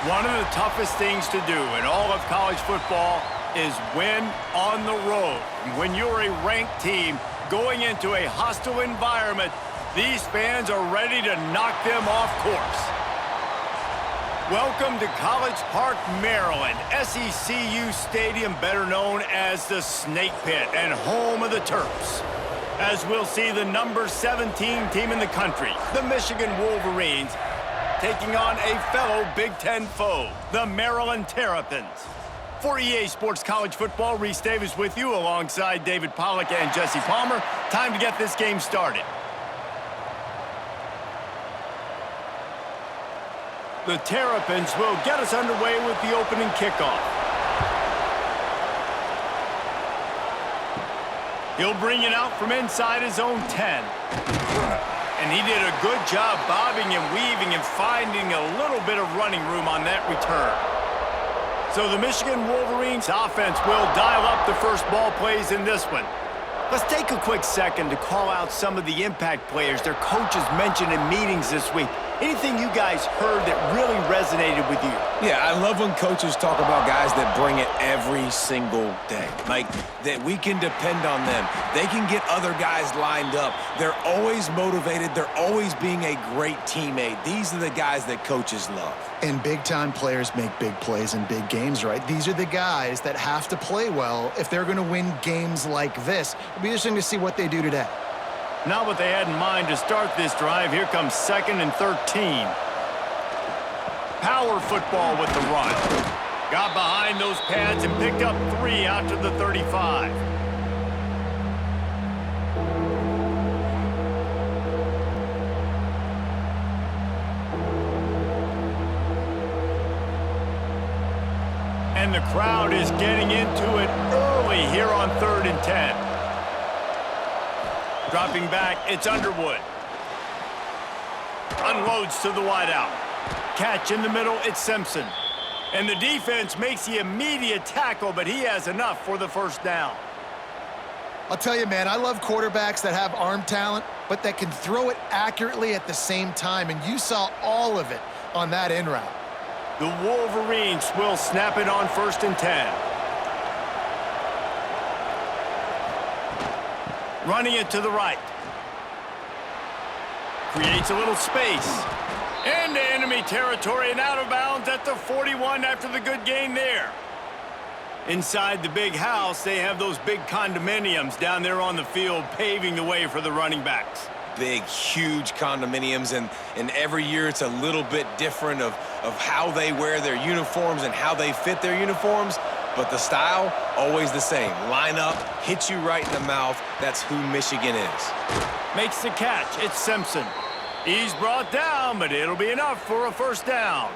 One of the toughest things to do in all of college football is win on the road. When you're a ranked team going into a hostile environment, these fans are ready to knock them off course. Welcome to College Park, Maryland, SECU Stadium, better known as the Snake Pit and home of the Terps. As we'll see the number 17 team in the country, the Michigan Wolverines, taking on a fellow Big Ten foe, the Maryland Terrapins. For EA Sports College Football, Reese Davis with you alongside David Pollack and Jesse Palmer. Time to get this game started. The Terrapins will get us underway with the opening kickoff. He'll bring it out from inside his own 10. And he did a good job bobbing and weaving and finding a little bit of running room on that return. So the Michigan Wolverines offense will dial up the first ball plays in this one. Let's take a quick second to call out some of the impact players their coaches mentioned in meetings this week. Anything you guys heard that really resonated with you? Yeah, I love when coaches talk about guys that bring it every single day. Like, that we can depend on them. They can get other guys lined up. They're always motivated. They're always being a great teammate. These are the guys that coaches love. And big-time players make big plays in big games, right? These are the guys that have to play well if they're going to win games like this. It'll be interesting to see what they do today. Not what they had in mind to start this drive. Here comes 2nd and 13. Power football with the run. Got behind those pads and picked up 3 out to the 35. And the crowd is getting into it early here on 3rd and 10. Dropping back, it's Underwood. Unloads to the wideout. Catch in the middle, it's Simpson. And the defense makes the immediate tackle, but he has enough for the first down. I'll tell you, man, I love quarterbacks that have arm talent, but that can throw it accurately at the same time, and you saw all of it on that in route. The Wolverines will snap it on 1st and 10. Running it to the right. Creates a little space. Into enemy territory and out of bounds at the 41 after the good gain there. Inside the big house, they have those big condominiums down there on the field paving the way for the running backs. Big, huge condominiums, and every year it's a little bit different of how they wear their uniforms and how they fit their uniforms. But the style, always the same. Line up, hit you right in the mouth. That's who Michigan is. Makes the catch. It's Simpson. He's brought down, but it'll be enough for a first down.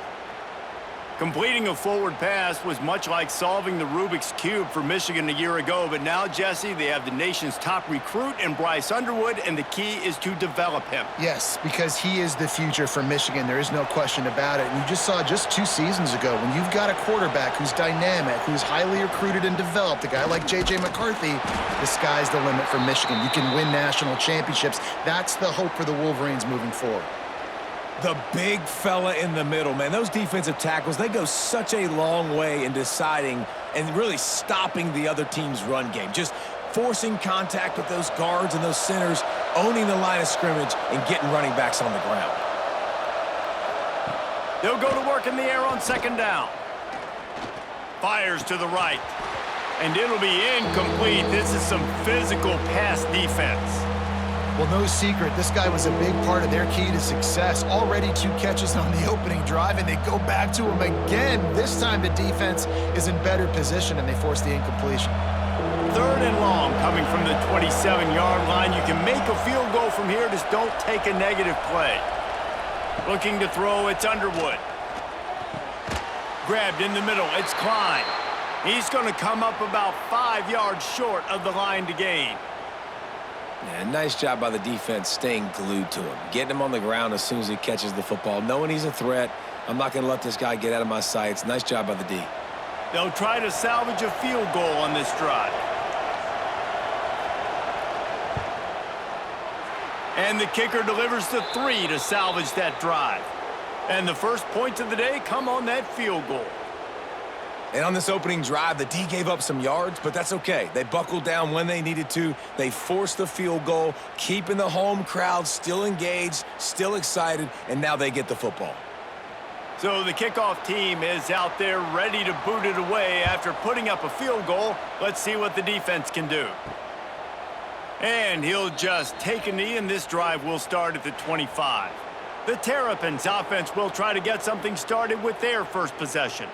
Completing a forward pass was much like solving the Rubik's Cube for Michigan a year ago, but now, Jesse, they have the nation's top recruit in Bryce Underwood, and the key is to develop him. Yes, because he is the future for Michigan. There is no question about it. And you just saw just 2 seasons ago, when you've got a quarterback who's dynamic, who's highly recruited and developed, a guy like J.J. McCarthy, the sky's the limit for Michigan. You can win national championships. That's the hope for the Wolverines moving forward. The big fella in the middle, man. Those defensive tackles, they go such a long way in deciding and really stopping the other team's run game. Just forcing contact with those guards and those centers, owning the line of scrimmage, and getting running backs on the ground. They'll go to work in the air on 2nd down. Fires to the right. And it'll be incomplete. This is some physical pass defense. Well, no secret, this guy was a big part of their key to success. Already 2 catches on the opening drive, and they go back to him again. This time the defense is in better position, and they force the incompletion. 3rd and long coming from the 27-yard line. You can make a field goal from here. Just don't take a negative play. Looking to throw, it's Underwood. Grabbed in the middle, it's Klein. He's going to come up about 5 yards short of the line to gain. Yeah, nice job by the defense staying glued to him, getting him on the ground as soon as he catches the football, knowing he's a threat. I'm not going to let this guy get out of my sights. Nice job by the D. They'll try to salvage a field goal on this drive. And the kicker delivers the 3 to salvage that drive. And the first points of the day come on that field goal. And on this opening drive, the D gave up some yards, but that's okay. They buckled down when they needed to. They forced the field goal, keeping the home crowd still engaged, still excited, and now they get the football. So the kickoff team is out there ready to boot it away after putting up a field goal. Let's see what the defense can do. And he'll just take a knee, and this drive will start at the 25. The Terrapins offense will try to get something started with their first possession.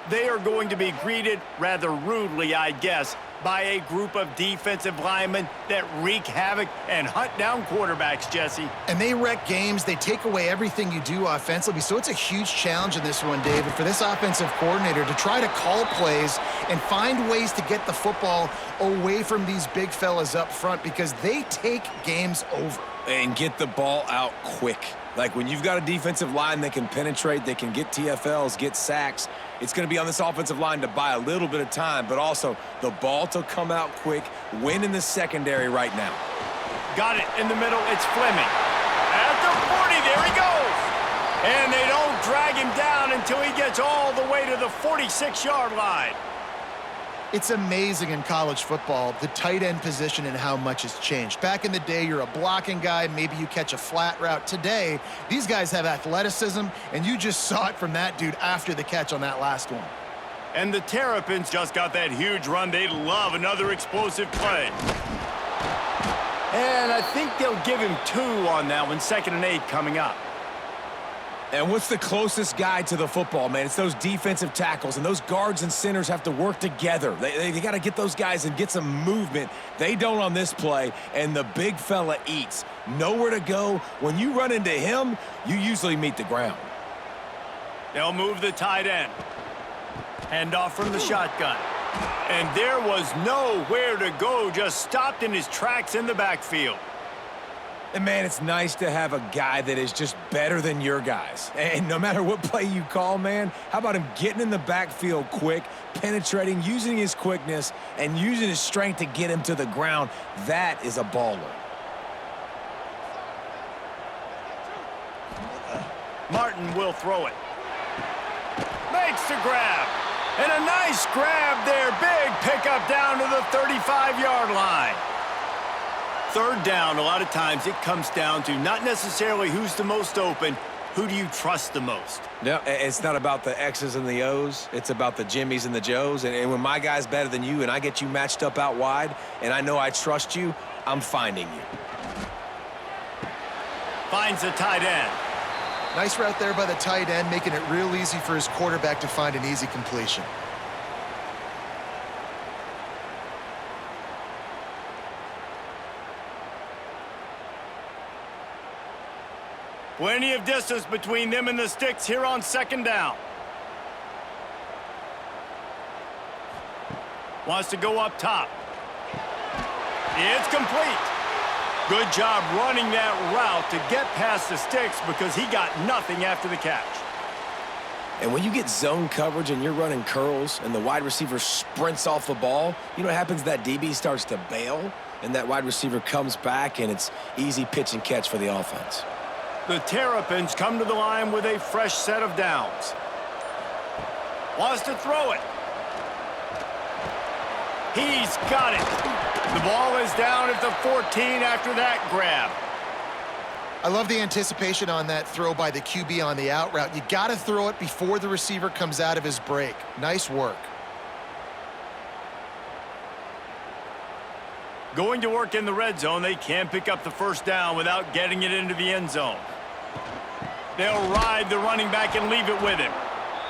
They are going to be greeted rather rudely, I guess, by a group of defensive linemen that wreak havoc and hunt down quarterbacks, Jesse. And they wreck games. They take away everything you do offensively. So it's a huge challenge in this one, David, for this offensive coordinator to try to call plays and find ways to get the football away from these big fellas up front because they take games over. And get the ball out quick. Like when you've got a defensive line that can penetrate, that can get TFLs, get sacks, it's going to be on this offensive line to buy a little bit of time, but also the ball to come out quick, win in the secondary right now. Got it in the middle. It's Fleming. At the 40, there he goes. And they don't drag him down until he gets all the way to the 46-yard line. It's amazing in college football, the tight end position and how much has changed. Back in the day, you're a blocking guy, maybe you catch a flat route. Today, these guys have athleticism, and you just saw it from that dude after the catch on that last one. And the Terrapins just got that huge run. They love another explosive play. And I think they'll give him 2 on that one, 2nd and 8 coming up. And what's the closest guy to the football, man? It's those defensive tackles, and those guards and centers have to work together. They got to get those guys and get some movement. They don't on this play, and the big fella eats. Nowhere to go. When you run into him, you usually meet the ground. They'll move the tight end. Hand off from the shotgun. And there was nowhere to go, just stopped in his tracks in the backfield. And, man, it's nice to have a guy that is just better than your guys. And no matter what play you call, man, how about him getting in the backfield quick, penetrating, using his quickness, and using his strength to get him to the ground? That is a baller. Martin will throw it. Makes the grab. And a nice grab there. Big pickup down to the 35-yard line. Third down, a lot of times it comes down to not necessarily who's the most open, who do you trust the most? No, it's not about the X's and the O's. It's about the Jimmys and the Joes. And when my guy's better than you and I get you matched up out wide and I know I trust you, I'm finding you. Finds the tight end. Nice route there by the tight end, making it real easy for his quarterback to find an easy completion. Plenty of distance between them and the sticks here on 2nd down. Wants to go up top. It's complete. Good job running that route to get past the sticks because he got nothing after the catch. And when you get zone coverage and you're running curls and the wide receiver sprints off the ball, you know what happens? That DB starts to bail and that wide receiver comes back and it's easy pitch and catch for the offense. The Terrapins come to the line with a fresh set of downs. Wants to throw it. He's got it. The ball is down at the 14 after that grab. I love the anticipation on that throw by the QB on the out route. You got to throw it before the receiver comes out of his break. Nice work. Going to work in the red zone, they can't pick up the first down without getting it into the end zone. They'll ride the running back and leave it with him.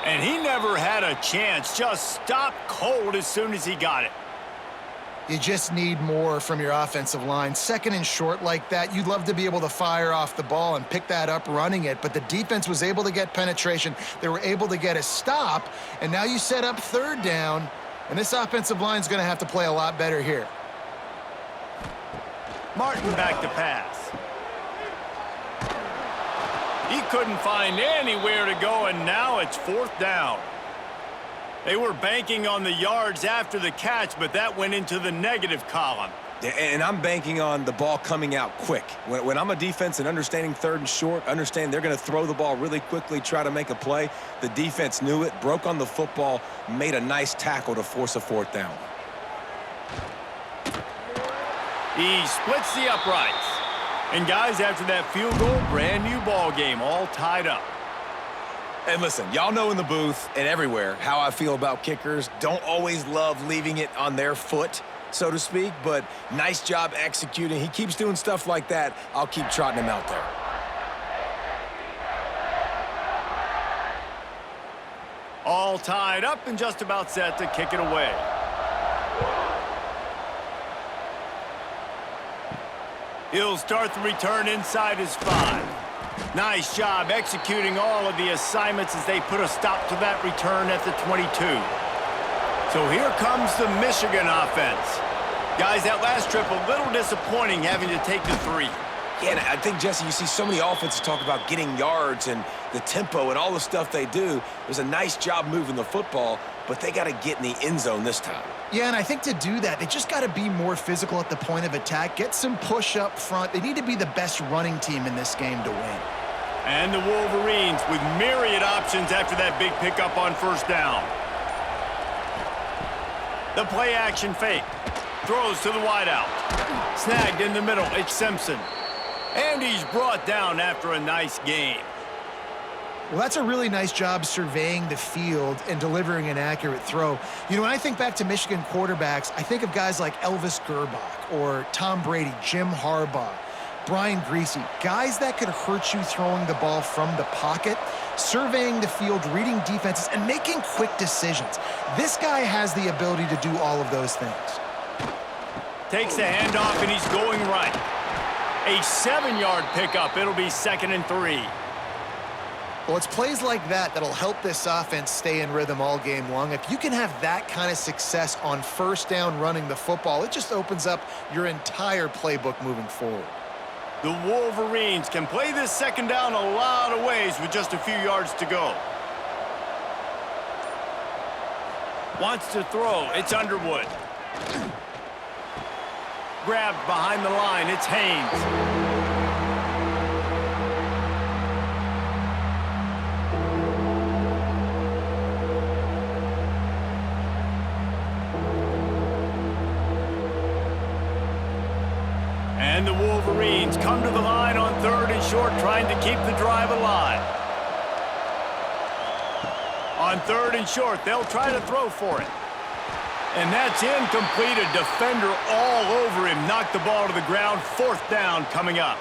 And he never had a chance, just stopped cold as soon as he got it. You just need more from your offensive line. 2nd and short like that, you'd love to be able to fire off the ball and pick that up running it, but the defense was able to get penetration. They were able to get a stop, and now you set up 3rd down, and this offensive line is going to have to play a lot better here. Martin back to pass. He couldn't find anywhere to go, and now it's 4th down. They were banking on the yards after the catch, but that went into the negative column. And I'm banking on the ball coming out quick. When I'm a defense and understanding 3rd and short, understand they're going to throw the ball really quickly, try to make a play. The defense knew it, broke on the football, made a nice tackle to force a 4th down. He splits the uprights. And guys, after that field goal, brand new ball game, all tied up. And listen, y'all know in the booth and everywhere how I feel about kickers. Don't always love leaving it on their foot, so to speak, but nice job executing. He keeps doing stuff like that. I'll keep trotting him out there. All tied up and just about set to kick it away. He'll start the return inside his 5. Nice job executing all of the assignments as they put a stop to that return at the 22. So here comes the Michigan offense. Guys, that last trip a little disappointing having to take the 3. Yeah, and I think, Jesse, you see so many offenses talk about getting yards and the tempo and all the stuff they do. It was a nice job moving the football, but they got to get in the end zone this time. Yeah, and I think to do that, they just got to be more physical at the point of attack, get some push up front. They need to be the best running team in this game to win. And the Wolverines with myriad options after that big pickup on 1st down. The play action fake. Throws to the wideout. Snagged in the middle. It's Simpson. And he's brought down after a nice gain. Well, that's a really nice job surveying the field and delivering an accurate throw. You know, when I think back to Michigan quarterbacks, I think of guys like Elvis Gerbach or Tom Brady, Jim Harbaugh, Brian Greasy, guys that could hurt you throwing the ball from the pocket, surveying the field, reading defenses, and making quick decisions. This guy has the ability to do all of those things. Takes the handoff, and he's going right. A 7-yard pickup. It'll be 2nd and 3. Well, it's plays like that that'll help this offense stay in rhythm all game long. If you can have that kind of success on 1st down running the football, it just opens up your entire playbook moving forward. The Wolverines can play this 2nd down a lot of ways with just a few yards to go. Wants to throw. It's Underwood. Grabbed behind the line. It's Haynes. And the Wolverines come to the line on 3rd and short, trying to keep the drive alive. On 3rd and short, they'll try to throw for it. And that's incomplete. A defender all over him. Knocked the ball to the ground. 4th down coming up.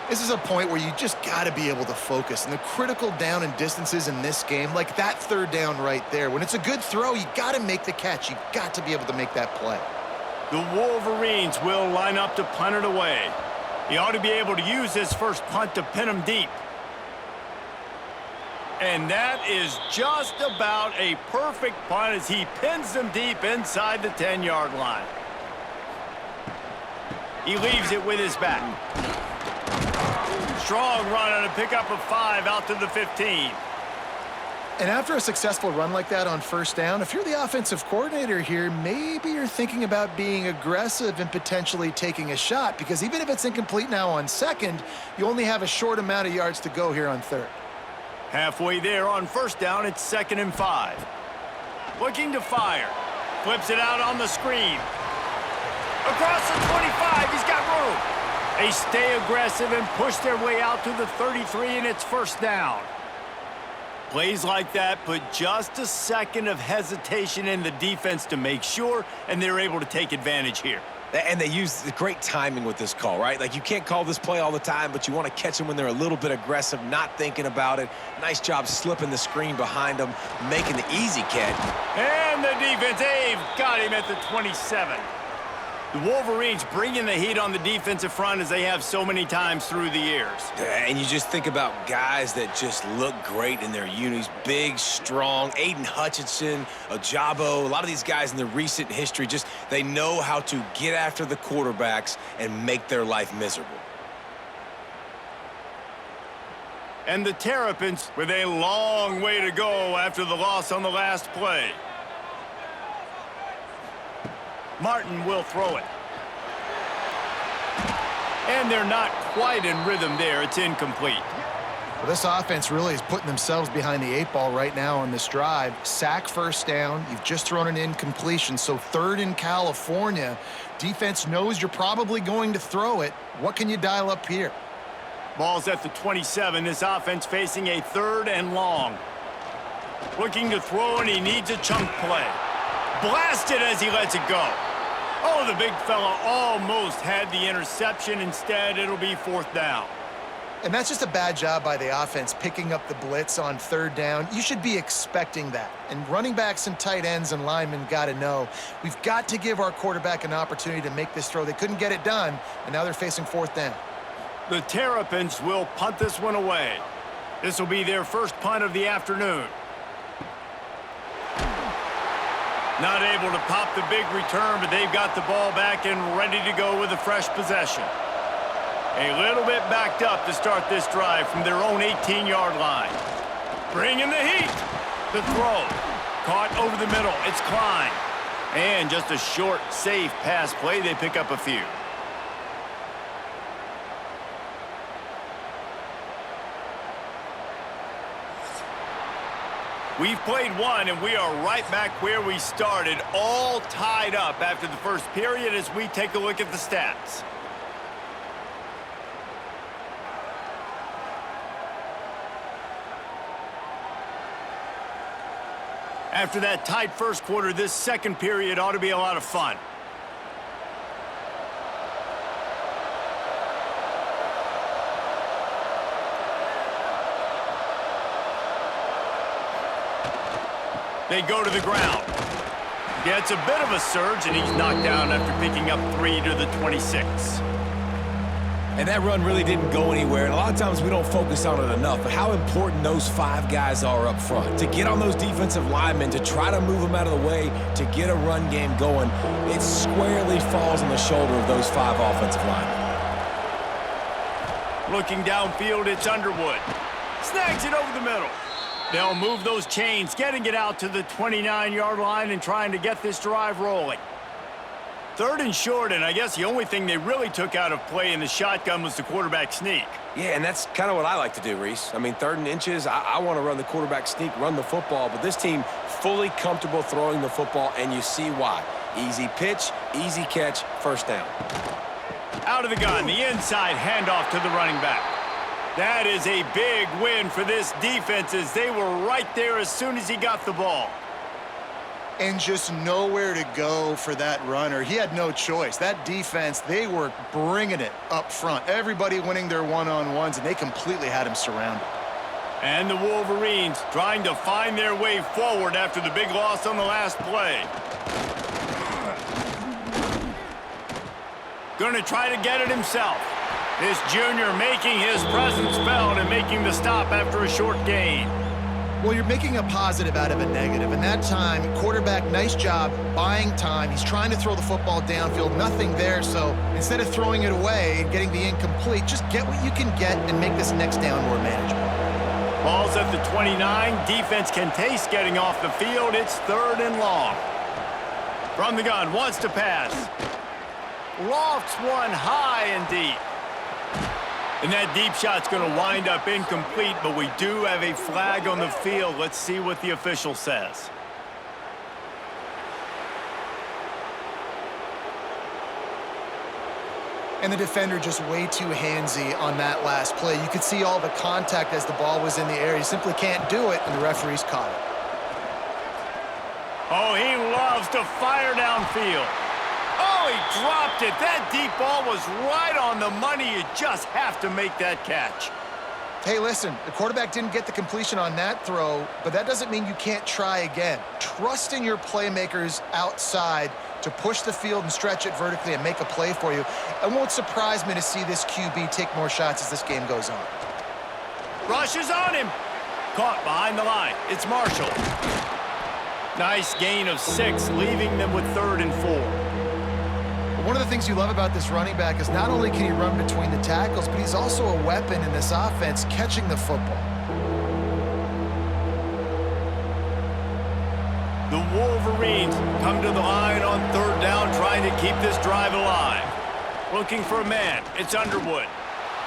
This is a point where you just got to be able to focus. And the critical down and distances in this game, like that 3rd down right there, when it's a good throw, you got to make the catch. You got to be able to make that play. The Wolverines will line up to punt it away. He ought to be able to use this first punt to pin him deep. And that is just about a perfect punt as he pins them deep inside the 10-yard line. He leaves it with his back. Strong run on a pickup of 5 out to the 15. And after a successful run like that on 1st down, if you're the offensive coordinator here, maybe you're thinking about being aggressive and potentially taking a shot, because even if it's incomplete now on 2nd, you only have a short amount of yards to go here on 3rd. Halfway there on 1st down, it's 2nd and 5. Looking to fire. Flips it out on the screen. Across the 25, he's got room. They stay aggressive and push their way out to the 33, and it's 1st down. Plays like that put just a second of hesitation in the defense to make sure, and they're able to take advantage here. And they use the great timing with this call, right? Like, you can't call this play all the time, but you want to catch them when they're a little bit aggressive, not thinking about it. Nice job slipping the screen behind them, making the easy catch. And the defense, they've got him at the 27. The Wolverines bringing the heat on the defensive front as they have so many times through the years. And you just think about guys that just look great in their unis. Big, strong, Aiden Hutchinson, Ojabo, a lot of these guys in the recent history, just they know how to get after the quarterbacks and make their life miserable. And the Terrapins with a long way to go after the loss on the last play. Martin will throw it. And they're not quite in rhythm there. It's incomplete. Well, this offense really is putting themselves behind the 8 ball right now on this drive. Sack first down. You've just thrown an incompletion, so 3rd in California. Defense knows you're probably going to throw it. What can you dial up here? Ball's at the 27. This offense facing a 3rd and long. Looking to throw, and he needs a chunk play. Blasted as he lets it go. Oh, the big fella almost had the interception. Instead, it'll be 4th down. And that's just a bad job by the offense, picking up the blitz on 3rd down. You should be expecting that. And running backs and tight ends and linemen got to know, we've got to give our quarterback an opportunity to make this throw. They couldn't get it done, and now they're facing 4th down. The Terrapins will punt this one away. This will be their first punt of the afternoon. Not able to pop the big return, but they've got the ball back and ready to go with a fresh possession. A little bit backed up to start this drive from their own 18-yard line. Bringing the heat. The throw. Caught over the middle. It's Klein. And just a short, safe pass play. They pick up a few. We've played one, and we are right back where we started, all tied up after the first period as we take a look at the stats. After that tight first quarter, this second period ought to be a lot of fun. They go to the ground. Gets a bit of a surge, and he's knocked down after picking up 3 to the 26. And that run really didn't go anywhere, and a lot of times we don't focus on it enough, but how important those 5 guys are up front. To get on those defensive linemen, to try to move them out of the way, to get a run game going, it squarely falls on the shoulder of those 5 offensive linemen. Looking downfield, it's Underwood. Snags it over the middle. They'll move those chains, getting it out to the 29-yard line and trying to get this drive rolling. 3rd and short, and I guess the only thing they really took out of play in the shotgun was the quarterback sneak. Yeah, and that's kind of what I like to do, Reese. I mean, 3rd and inches, I want to run the quarterback sneak, run the football, but this team fully comfortable throwing the football, and you see why. Easy pitch, easy catch, first down. Out of the gun, the inside handoff to the running back. That is a big win for this defense as they were right there as soon as he got the ball. And just nowhere to go for that runner. He had no choice. That defense, they were bringing it up front. Everybody winning their one-on-ones, and they completely had him surrounded. And the Wolverines trying to find their way forward after the big loss on the last play. Gonna try to get it himself. This junior making his presence felt and making the stop after a short gain. Well, you're making a positive out of a negative. And that time, quarterback, nice job buying time. He's trying to throw the football downfield, nothing there. So instead of throwing it away and getting the incomplete, just get what you can get and make this next down more manageable. Ball's at the 29. Defense can taste getting off the field. It's 3rd and long. From the gun, wants to pass. Lofts one high and deep. And that deep shot's going to wind up incomplete, but we do have a flag on the field. Let's see what the official says. And the defender just way too handsy on that last play. You could see all the contact as the ball was in the air. You simply can't do it, and the referees caught it. Oh, he loves to fire downfield. Oh, he dropped it. That deep ball was right on the money. You just have to make that catch. Hey, listen, the quarterback didn't get the completion on that throw, but that doesn't mean you can't try again. Trust in your playmakers outside to push the field and stretch it vertically and make a play for you. It won't surprise me to see this QB take more shots as this game goes on. Rushes on him. Caught behind the line. It's Marshall. Nice gain of 6, leaving them with 3rd and 4. One of the things you love about this running back is not only can he run between the tackles, but he's also a weapon in this offense catching the football. The Wolverines come to the line on 3rd down, trying to keep this drive alive. Looking for a man. It's Underwood.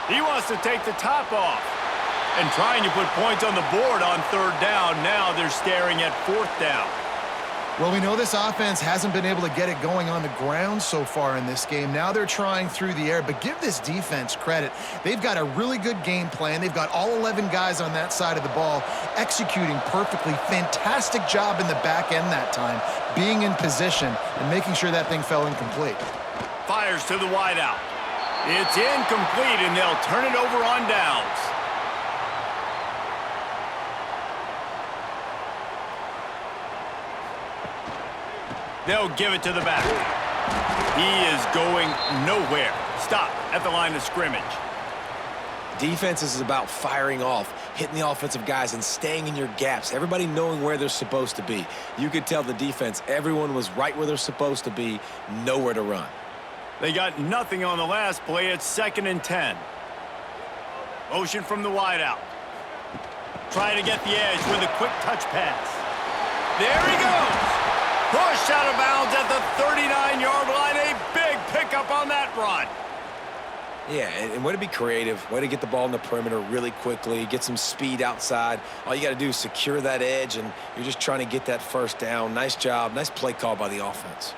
He wants to take the top off. And trying to put points on the board on third down. Now they're staring at fourth down. Well, we know this offense hasn't been able to get it going on the ground so far in this game. Now they're trying through the air, but give this defense credit. They've got a really good game plan. They've got all 11 guys on that side of the ball executing perfectly. Fantastic job in the back end that time, being in position and making sure that thing fell incomplete. Fires to the wideout. It's incomplete, and they'll turn it over on downs. They'll give it to the back. He is going nowhere. Stop at the line of scrimmage. Defense is about firing off, hitting the offensive guys, and staying in your gaps. Everybody knowing where they're supposed to be. You could tell the defense, everyone was right where they're supposed to be, nowhere to run. They got nothing on the last play. It's 2nd and 10. Motion from the wideout. Trying to get the edge with a quick touch pass. There he goes. Pushed out of bounds at the 39-yard line. A big pickup on that run. Yeah, and way to be creative. Way to get the ball in the perimeter really quickly. Get some speed outside. All you got to do is secure that edge, and you're just trying to get that first down. Nice job. Nice play call by the offense.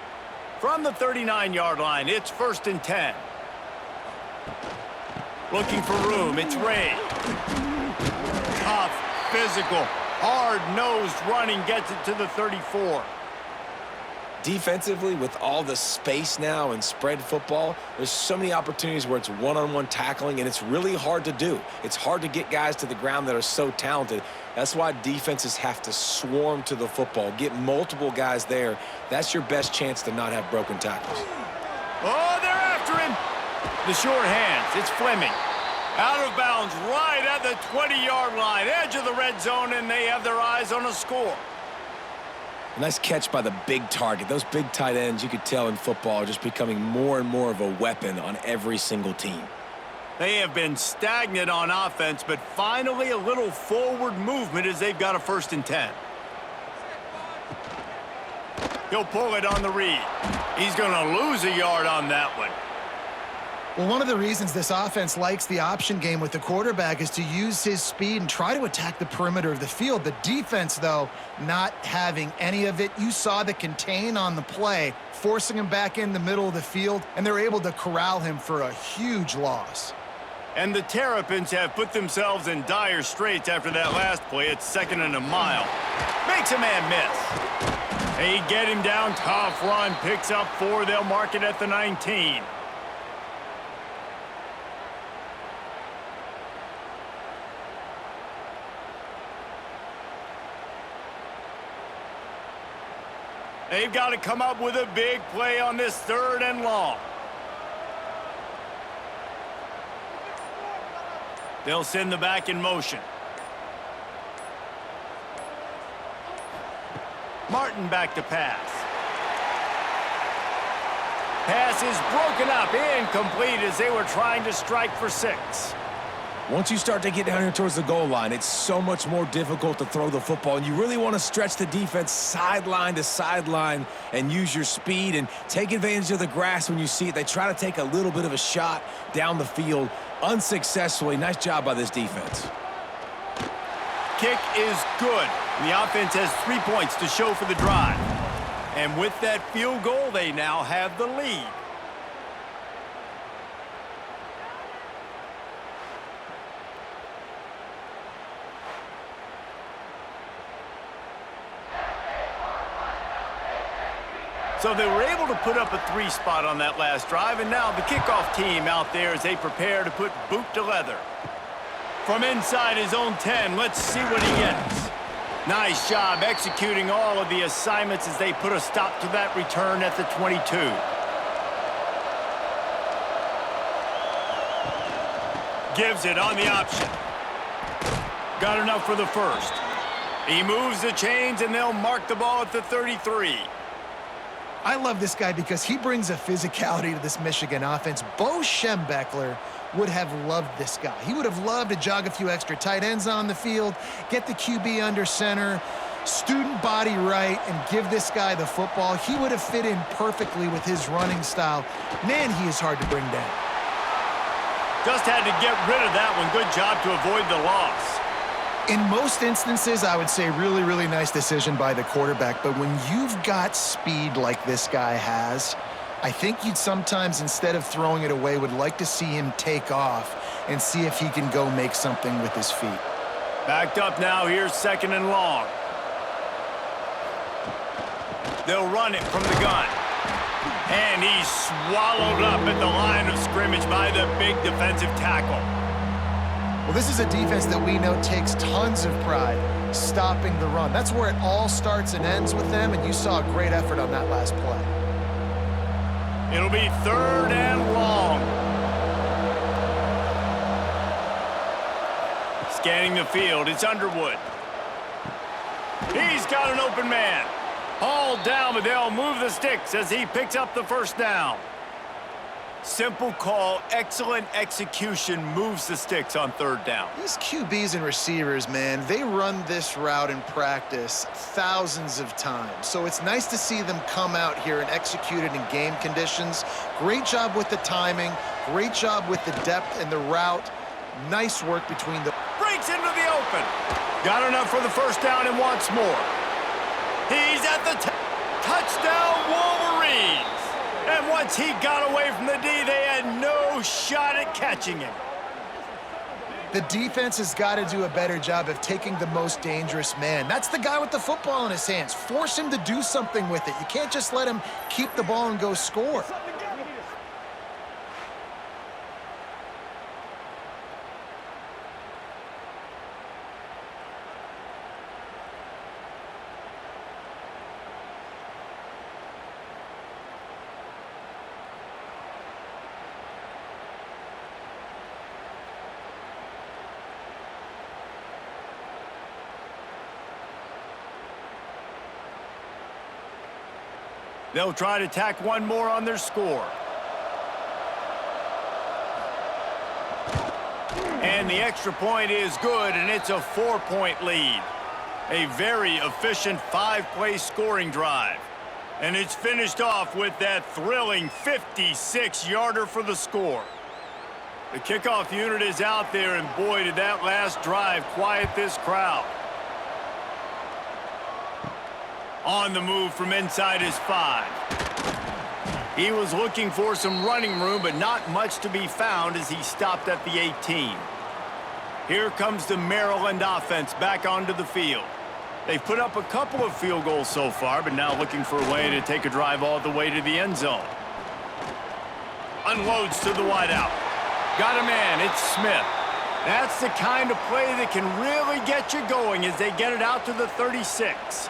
From the 39-yard line, it's 1st and 10. Looking for room. It's Ray. Tough, physical, hard-nosed running gets it to the 34. Defensively, with all the space now and spread football, there's so many opportunities where it's one-on-one tackling, and it's really hard to do. It's hard to get guys to the ground that are so talented. That's why defenses have to swarm to the football, get multiple guys there. That's your best chance to not have broken tackles. Oh, they're after him. The short hands. It's Fleming. Out of bounds right at the 20-yard line, edge of the red zone, and they have their eyes on a score. A nice catch by the big target. Those big tight ends, you could tell in football, are just becoming more and more of a weapon on every single team. They have been stagnant on offense, but finally a little forward movement as they've got a 1st and 10. He'll pull it on the read. He's going to lose a yard on that one. Well, one of the reasons this offense likes the option game with the quarterback is to use his speed and try to attack the perimeter of the field. The defense, though, not having any of it. You saw the contain on the play, forcing him back in the middle of the field, and they're able to corral him for a huge loss. And the Terrapins have put themselves in dire straits after that last play. It's 2nd and a mile. Makes a man miss. They get him down. Tough run. Picks up 4. They'll mark it at the 19. They've got to come up with a big play on this 3rd and long. They'll send the back in motion. Martin back to pass. Pass is broken up, incomplete as they were trying to strike for 6. Once you start to get down here towards the goal line, it's so much more difficult to throw the football, and you really want to stretch the defense sideline to sideline and use your speed and take advantage of the grass when you see it. They try to take a little bit of a shot down the field unsuccessfully. Nice job by this defense. Kick is good. The offense has 3 points to show for the drive. And with that field goal, they now have the lead. So they were able to put up a 3 spot on that last drive, and now the kickoff team out there as they prepare to put boot to leather. From inside his own 10, let's see what he gets. Nice job executing all of the assignments as they put a stop to that return at the 22. Gives it on the option. Got enough for the 1st. He moves the chains, and they'll mark the ball at the 33. I love this guy because he brings a physicality to this Michigan offense. Bo Schembechler would have loved this guy. He would have loved to jog a few extra tight ends on the field, get the QB under center, student body right and give this guy the football, he would have fit in perfectly with his running style. Man, he is hard to bring down. Just had to get rid of that one. Good job to avoid the loss. In most instances, I would say really, really nice decision by the quarterback. But when you've got speed like this guy has, I think you'd sometimes, instead of throwing it away, would like to see him take off and see if he can go make something with his feet. Backed up now. Here's 2nd and long. They'll run it from the gun. And he's swallowed up at the line of scrimmage by the big defensive tackle. Well, this is a defense that we know takes tons of pride stopping the run. That's where it all starts and ends with them, and you saw a great effort on that last play. It'll be 3rd and long. Scanning the field, it's Underwood. He's got an open man. Hauled down, but they'll move the sticks as he picks up the 1st down. Simple call, excellent execution, moves the sticks on 3rd down. These QBs and receivers, man, they run this route in practice thousands of times. So it's nice to see them come out here and execute it in game conditions. Great job with the timing, great job with the depth and the route. Nice work between the... Breaks into the open. Got enough for the 1st down and wants more. He's at the touchdown, Wolverines. And once he got away from the D, they had no shot at catching him. The defense has got to do a better job of taking the most dangerous man. That's the guy with the football in his hands. Force him to do something with it. You can't just let him keep the ball and go score. They'll try to tack one more on their score. And the extra point is good, and it's a 4-point lead. A very efficient 5-play scoring drive. And it's finished off with that thrilling 56-yarder for the score. The kickoff unit is out there, and boy, did that last drive quiet this crowd. On the move from inside his 5. He was looking for some running room, but not much to be found as he stopped at the 18. Here comes the Maryland offense back onto the field. They've put up a couple of field goals so far, but now looking for a way to take a drive all the way to the end zone. Unloads to the wideout. Got a man, it's Smith. That's the kind of play that can really get you going as they get it out to the 36.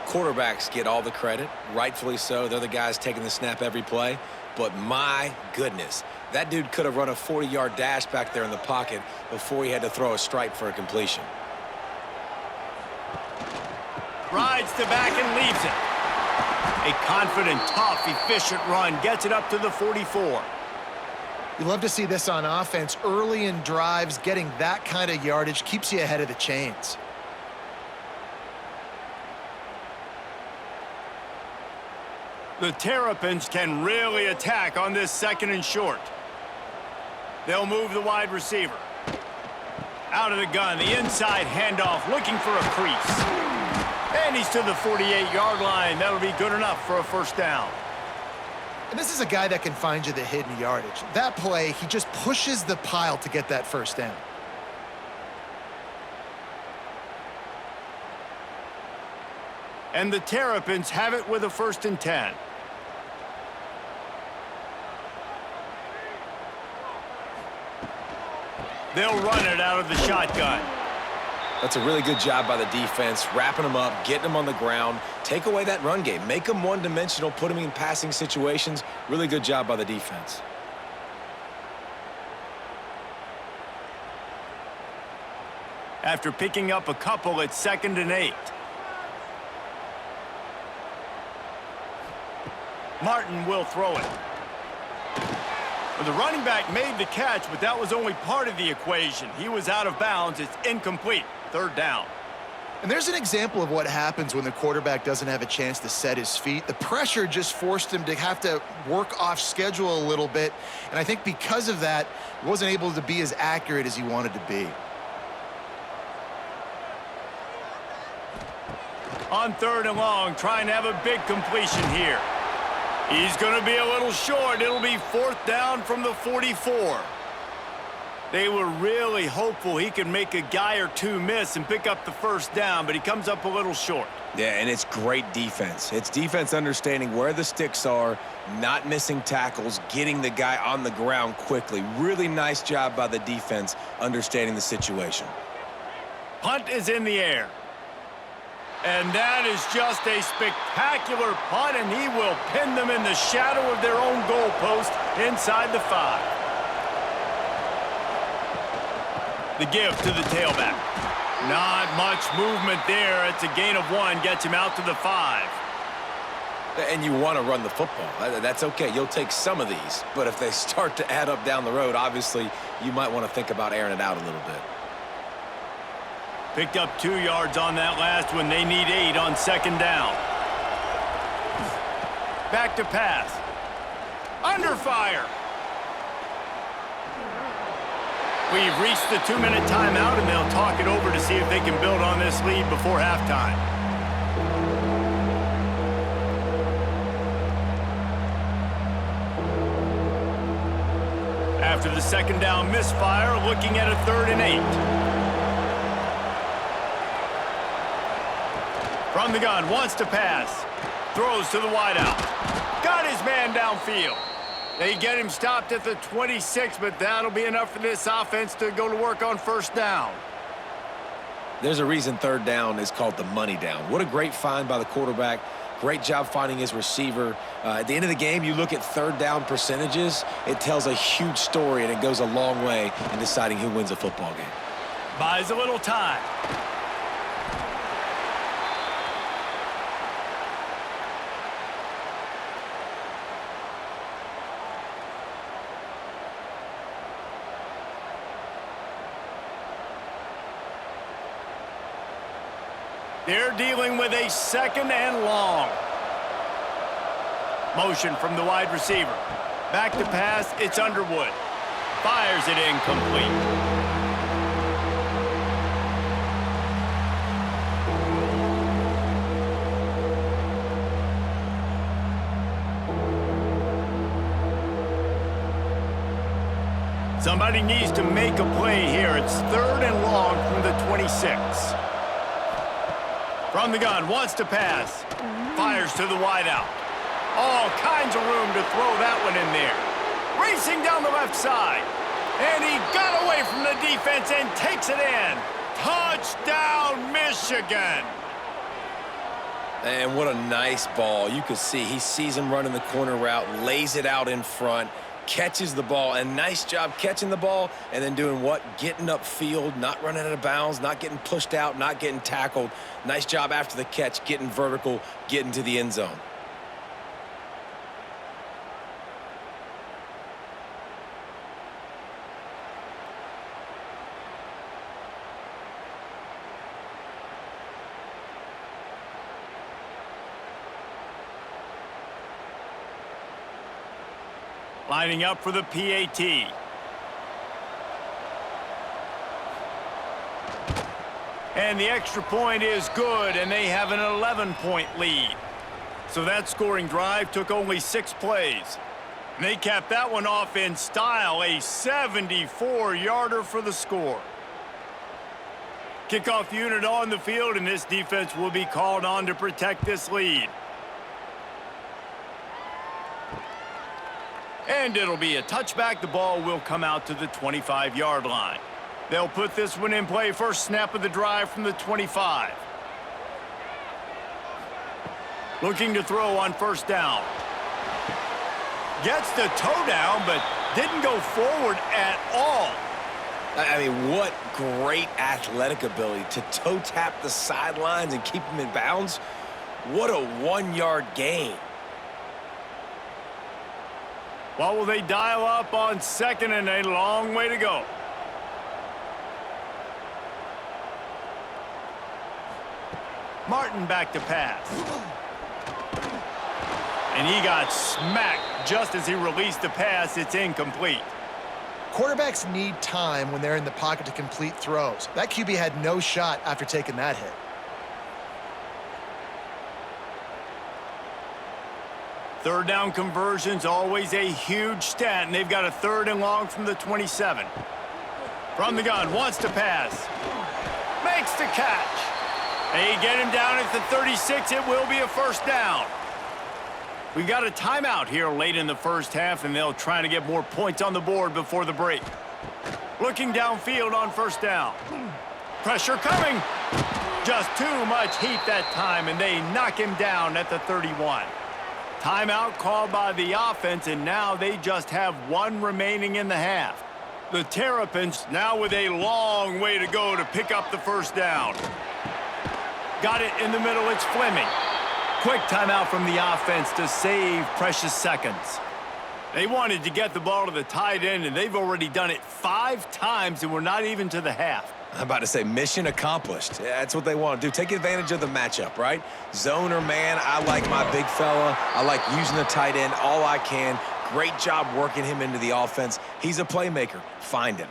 Quarterbacks get all the credit, rightfully so. They're the guys taking the snap every play. But my goodness, that dude could have run a 40-yard dash back there in the pocket before he had to throw a stripe for a completion. Rides to back and leaves it. A confident, tough, efficient run gets it up to the 44. You love to see this on offense. Early in drives, getting that kind of yardage keeps you ahead of the chains. The Terrapins can really attack on this 2nd and short. They'll move the wide receiver. Out of the gun, the inside handoff, looking for a crease. And he's to the 48-yard line. That'll be good enough for a 1st down. And this is a guy that can find you the hidden yardage. That play, he just pushes the pile to get that 1st down. And the Terrapins have it with a 1st and 10. They'll run it out of the shotgun. That's a really good job by the defense, wrapping them up, getting them on the ground. Take away that run game. Make them one-dimensional, put them in passing situations. Really good job by the defense. After picking up a couple, it's 2nd and 8. Martin will throw it. Well, the running back made the catch, but that was only part of the equation. He was out of bounds. It's incomplete. 3rd down. And there's an example of what happens when the quarterback doesn't have a chance to set his feet. The pressure just forced him to have to work off schedule a little bit. And I think because of that, he wasn't able to be as accurate as he wanted to be. On 3rd and long, trying to have a big completion here. He's going to be a little short. It'll be 4th down from the 44. They were really hopeful he could make a guy or two miss and pick up the 1st down, but he comes up a little short. Yeah, and it's great defense. It's defense understanding where the sticks are, not missing tackles, getting the guy on the ground quickly. Really nice job by the defense understanding the situation. Punt is in the air. And that is just a spectacular punt, and he will pin them in the shadow of their own goalpost inside the 5. The give to the tailback. Not much movement there. It's a gain of 1, gets him out to the 5. And you want to run the football. That's okay. You'll take some of these. But if they start to add up down the road, obviously, you might want to think about airing it out a little bit. Picked up 2 yards on that last one. They need 8 on 2nd down. Back to pass. Under fire. We've reached the 2-minute timeout, and they'll talk it over to see if they can build on this lead before halftime. After the 2nd down misfire, looking at a 3rd and 8. From the gun, wants to pass. Throws to the wideout. Got his man downfield. They get him stopped at the 26, but that'll be enough for this offense to go to work on 1st down. There's a reason 3rd down is called the money down. What a great find by the quarterback. Great job finding his receiver. At the end of the game, you look at 3rd down percentages. It tells a huge story, and it goes a long way in deciding who wins a football game. Buys a little time. They're dealing with a 2nd and long. Motion from the wide receiver. Back to pass, it's Underwood. Fires it incomplete. Somebody needs to make a play here. It's 3rd and long from the 26. From the gun, wants to pass. Fires to the wideout. All kinds of room to throw that one in there. Racing down the left side. And he got away from the defense and takes it in. Touchdown, Michigan. And what a nice ball. You can see he sees him running the corner route, lays it out in front, catches the ball, and nice job catching the ball and then doing what? Getting upfield, not running out of bounds, not getting pushed out, not getting tackled. Nice job after the catch, getting vertical, getting to the end zone. Lining up for the PAT. And the extra point is good, and they have an 11-point lead. So that scoring drive took only 6 plays. And they capped that one off in style, a 74-yarder for the score. Kickoff unit on the field, and this defense will be called on to protect this lead. And it'll be a touchback. The ball will come out to the 25-yard line. They'll put this one in play. First snap of the drive from the 25. Looking to throw on 1st down. Gets the toe down, but didn't go forward at all. I mean, what great athletic ability to toe tap the sidelines and keep him in bounds. What a 1-yard gain. Well, will they dial up on 2nd and a long way to go? Martin back to pass. And he got smacked just as he released the pass. It's incomplete. Quarterbacks need time when they're in the pocket to complete throws. That QB had no shot after taking that hit. Third down conversion's always a huge stat, and they've got a 3rd and long from the 27. From the gun, wants to pass. Makes the catch. They get him down at the 36. It will be a 1st down. We got a timeout here late in the 1st half, and they'll try to get more points on the board before the break. Looking downfield on 1st down. Pressure coming. Just too much heat that time, and they knock him down at the 31. Timeout called by the offense, and now they just have 1 remaining in the half. The Terrapins now with a long way to go to pick up the 1st down. Got it in the middle. It's Fleming. Quick timeout from the offense to save precious seconds. They wanted to get the ball to the tight end, and they've already done it 5 times, and we're not even to the half. I'm about to say mission accomplished. Yeah, that's what they want to do. Take advantage of the matchup, right? Zone or man, I like my big fella. I like using the tight end all I can. Great job working him into the offense. He's a playmaker. Find him.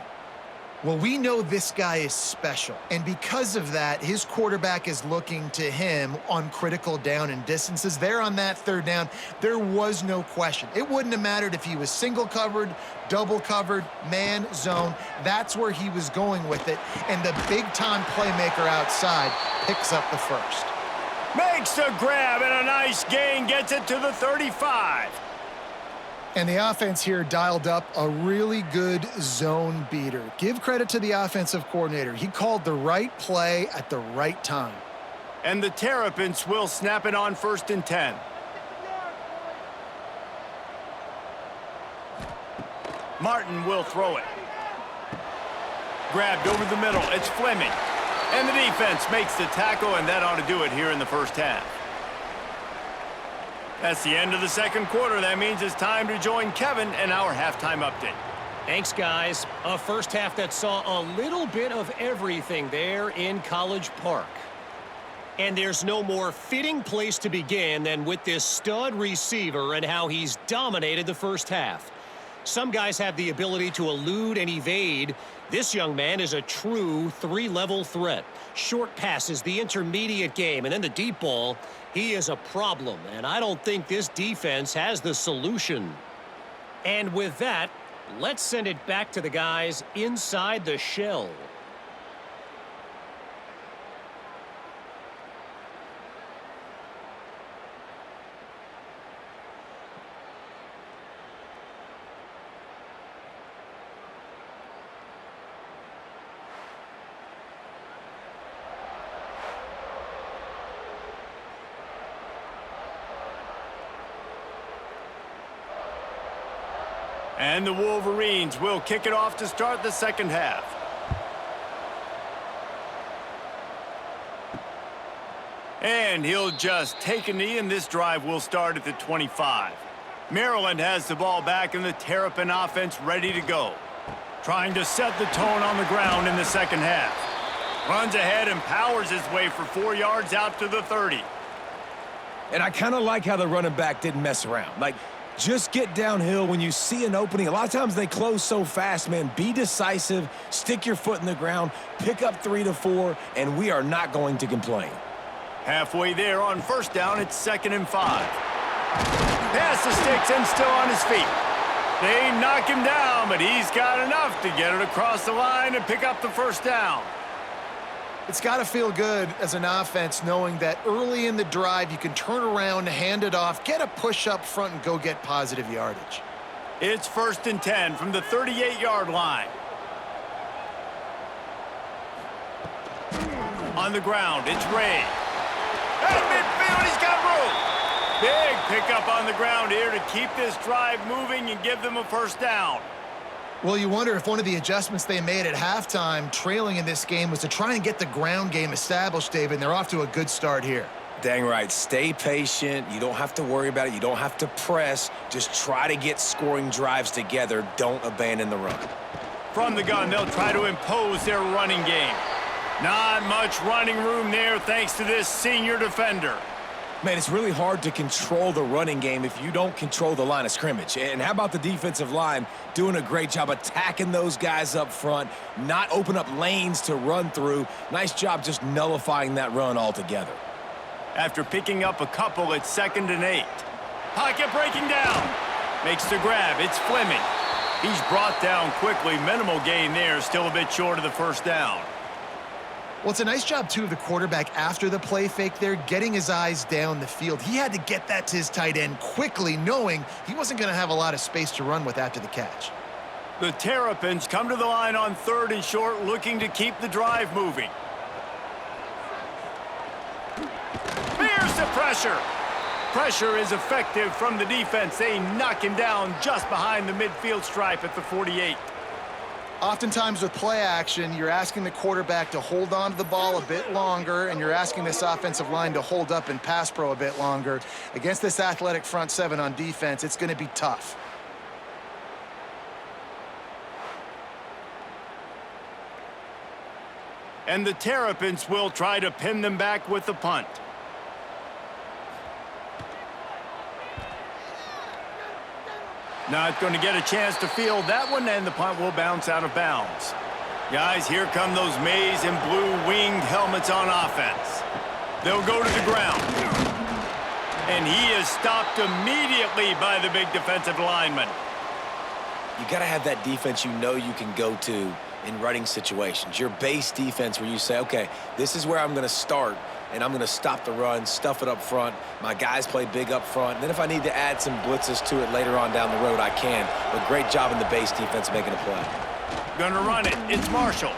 Well, we know this guy is special, and because of that, his quarterback is looking to him on critical down and distances. There on that 3rd down, there was no question. It wouldn't have mattered if he was single covered, double covered, man, zone. That's where he was going with it, and the big-time playmaker outside picks up the 1st. Makes the grab, and a nice gain gets it to the 35. And the offense here dialed up a really good zone beater. Give credit to the offensive coordinator. He called the right play at the right time. And the Terrapins will snap it on 1st and 10. Martin will throw it. Grabbed over the middle. It's Fleming. And the defense makes the tackle, and that ought to do it here in the 1st half. That's the end of the 2nd quarter. That means it's time to join Kevin and our halftime update. Thanks, guys. A 1st half that saw a little bit of everything there in College Park. And there's no more fitting place to begin than with this stud receiver and how he's dominated the 1st half. Some guys have the ability to elude and evade. This young man is a true 3-level threat. Short passes, the intermediate game, and then the deep ball. He is a problem, and I don't think this defense has the solution. And with that, let's send it back to the guys inside the shell. And the Wolverines will kick it off to start the 2nd half. And he'll just take a knee, and this drive will start at the 25. Maryland has the ball back, and the Terrapin offense ready to go. Trying to set the tone on the ground in the 2nd half. Runs ahead and powers his way for 4 yards out to the 30. And I kind of like how the running back didn't mess around. Like, just get downhill when you see an opening. A lot of times they close so fast, man. Be decisive, stick your foot in the ground, pick up 3 to 4, and we are not going to complain. Halfway there on 1st down, it's 2nd and 5. Pass the sticks and still on his feet. They knock him down, but he's got enough to get it across the line and pick up the 1st down. It's got to feel good as an offense knowing that early in the drive you can turn around, hand it off, get a push up front, and go get positive yardage. It's 1st and 10 from the 38-yard line. On the ground, it's Ray. At midfield, he's got room. Big pickup on the ground here to keep this drive moving and give them a 1st down. Well, you wonder if one of the adjustments they made at halftime, trailing in this game, was to try and get the ground game established, David, and they're off to a good start here. Dang right. Stay patient. You don't have to worry about it. You don't have to press. Just try to get scoring drives together. Don't abandon the run. From the gun, they'll try to impose their running game. Not much running room there thanks to this senior defender. Man, it's really hard to control the running game if you don't control the line of scrimmage. And how about the defensive line doing a great job attacking those guys up front, not open up lanes to run through. Nice job just nullifying that run altogether. After picking up a couple, it's 2nd and 8. Pocket breaking down. Makes the grab. It's Fleming. He's brought down quickly. Minimal gain there. Still a bit short of the first down. Well, it's a nice job, too, of the quarterback after the play fake there, getting his eyes down the field. He had to get that to his tight end quickly, knowing he wasn't going to have a lot of space to run with after the catch. The Terrapins come to the line on 3rd and short, looking to keep the drive moving. Here's the pressure. Pressure is effective from the defense. They knock him down just behind the midfield stripe at the 48. Oftentimes with play action, you're asking the quarterback to hold on to the ball a bit longer, and you're asking this offensive line to hold up in pass pro a bit longer. Against this athletic front seven on defense, it's going to be tough. And the Terrapins will try to pin them back with the punt. Not going to get a chance to field that one, and the punt will bounce out of bounds. Guys, here come those maize and blue winged helmets on offense. They'll go to the ground. And he is stopped immediately by the big defensive lineman. You got to have that defense you know you can go to in running situations. Your base defense where you say, okay, this is where I'm going to start, and I'm going to stop the run, stuff it up front. My guys play big up front. And then if I need to add some blitzes to it later on down the road, I can. But great job in the base defense making a play. Gonna run it. It's Marshall.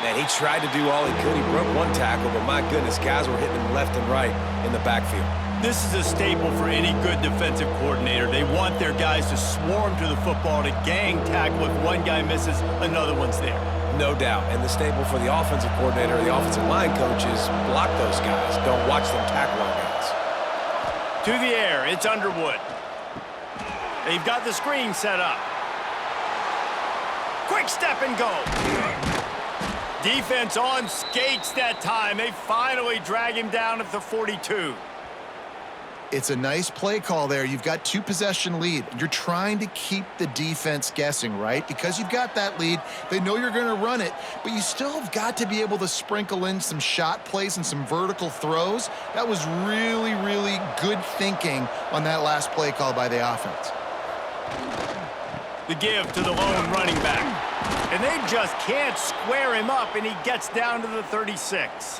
Man, he tried to do all he could. He broke one tackle, but my goodness, guys were hitting him left and right in the backfield. This is a staple for any good defensive coordinator. They want their guys to swarm to the football, to gang tackle. If one guy misses, another one's there. No doubt. And the staple for the offensive coordinator or the offensive line coach is block those guys. Don't watch them tackle our guys. To the air, it's Underwood. They've got the screen set up. Quick step and go. Defense on skates that time. They finally drag him down at the 42. It's a nice play call there. You've got 2-possession lead. You're trying to keep the defense guessing, right? Because you've got that lead, they know you're going to run it, but you still have got to be able to sprinkle in some shot plays and some vertical throws. That was really, really good thinking on that last play call by the offense. The give to the lone running back. And they just can't square him up, and he gets down to the 36.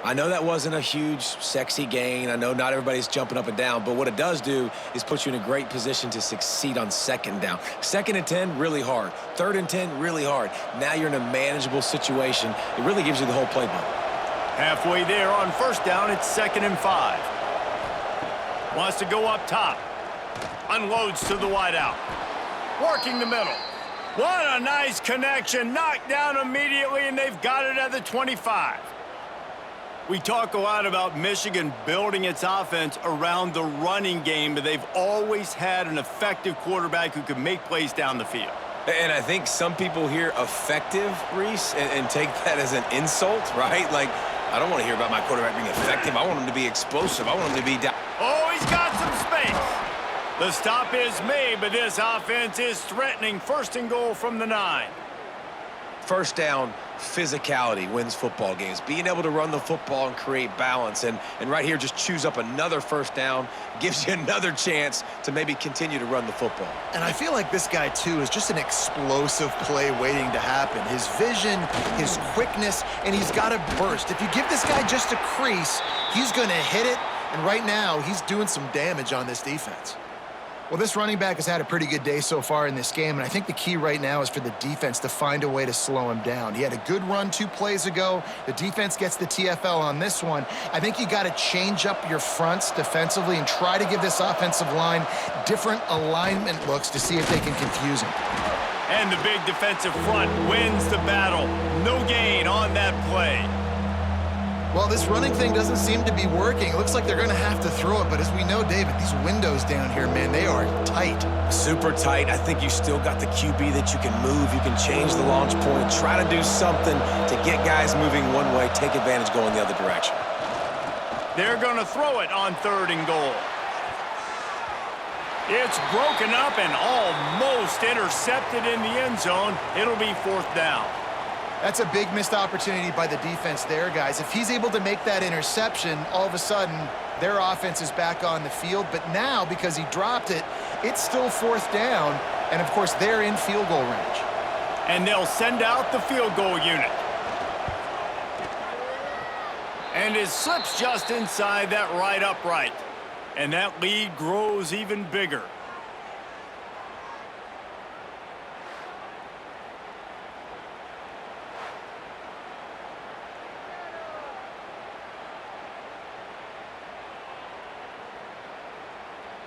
I know that wasn't a huge, sexy gain. I know not everybody's jumping up and down, but what it does do is put you in a great position to succeed on 2nd down. 2nd and 10, really hard. 3rd and 10, really hard. Now you're in a manageable situation. It really gives you the whole playbook. Halfway there on 1st down, it's 2nd and 5. Wants to go up top. Unloads to the wideout. Working the middle. What a nice connection. Knocked down immediately, and they've got it at the 25. We talk a lot about Michigan building its offense around the running game, but they've always had an effective quarterback who can make plays down the field. And I think some people hear effective, Reese, and take that as an insult, right? Like, I don't want to hear about my quarterback being effective. I want him to be explosive. I want him to be down. Oh, he's got some space. The stop is made, but this offense is threatening. 1st and goal from the 9. 1st down, physicality wins football games. Being able to run the football and create balance. And right here, just choose up another 1st down, gives you another chance to maybe continue to run the football. And I feel like this guy, too, is just an explosive play waiting to happen. His vision, his quickness, and he's got a burst. If you give this guy just a crease, he's going to hit it. And right now, he's doing some damage on this defense. Well, this running back has had a pretty good day so far in this game, and I think the key right now is for the defense to find a way to slow him down. He had a good run 2 plays ago. The defense gets the TFL on this one. I think you got to change up your fronts defensively and try to give this offensive line different alignment looks to see if they can confuse him. And the big defensive front wins the battle. No gain on that play. Well, this running thing doesn't seem to be working. It looks like they're going to have to throw it, but as we know, David, these windows down here, man, they are tight. Super tight. I think you still got the QB that you can move. You can change the launch point, try to do something to get guys moving one way, take advantage going the other direction. They're going to throw it on 3rd and goal. It's broken up and almost intercepted in the end zone. It'll be 4th down. That's a big missed opportunity by the defense there, guys. If he's able to make that interception, all of a sudden, their offense is back on the field. But now, because he dropped it, it's still 4th down. And, of course, they're in field goal range. And they'll send out the field goal unit. And it slips just inside that right upright. And that lead grows even bigger.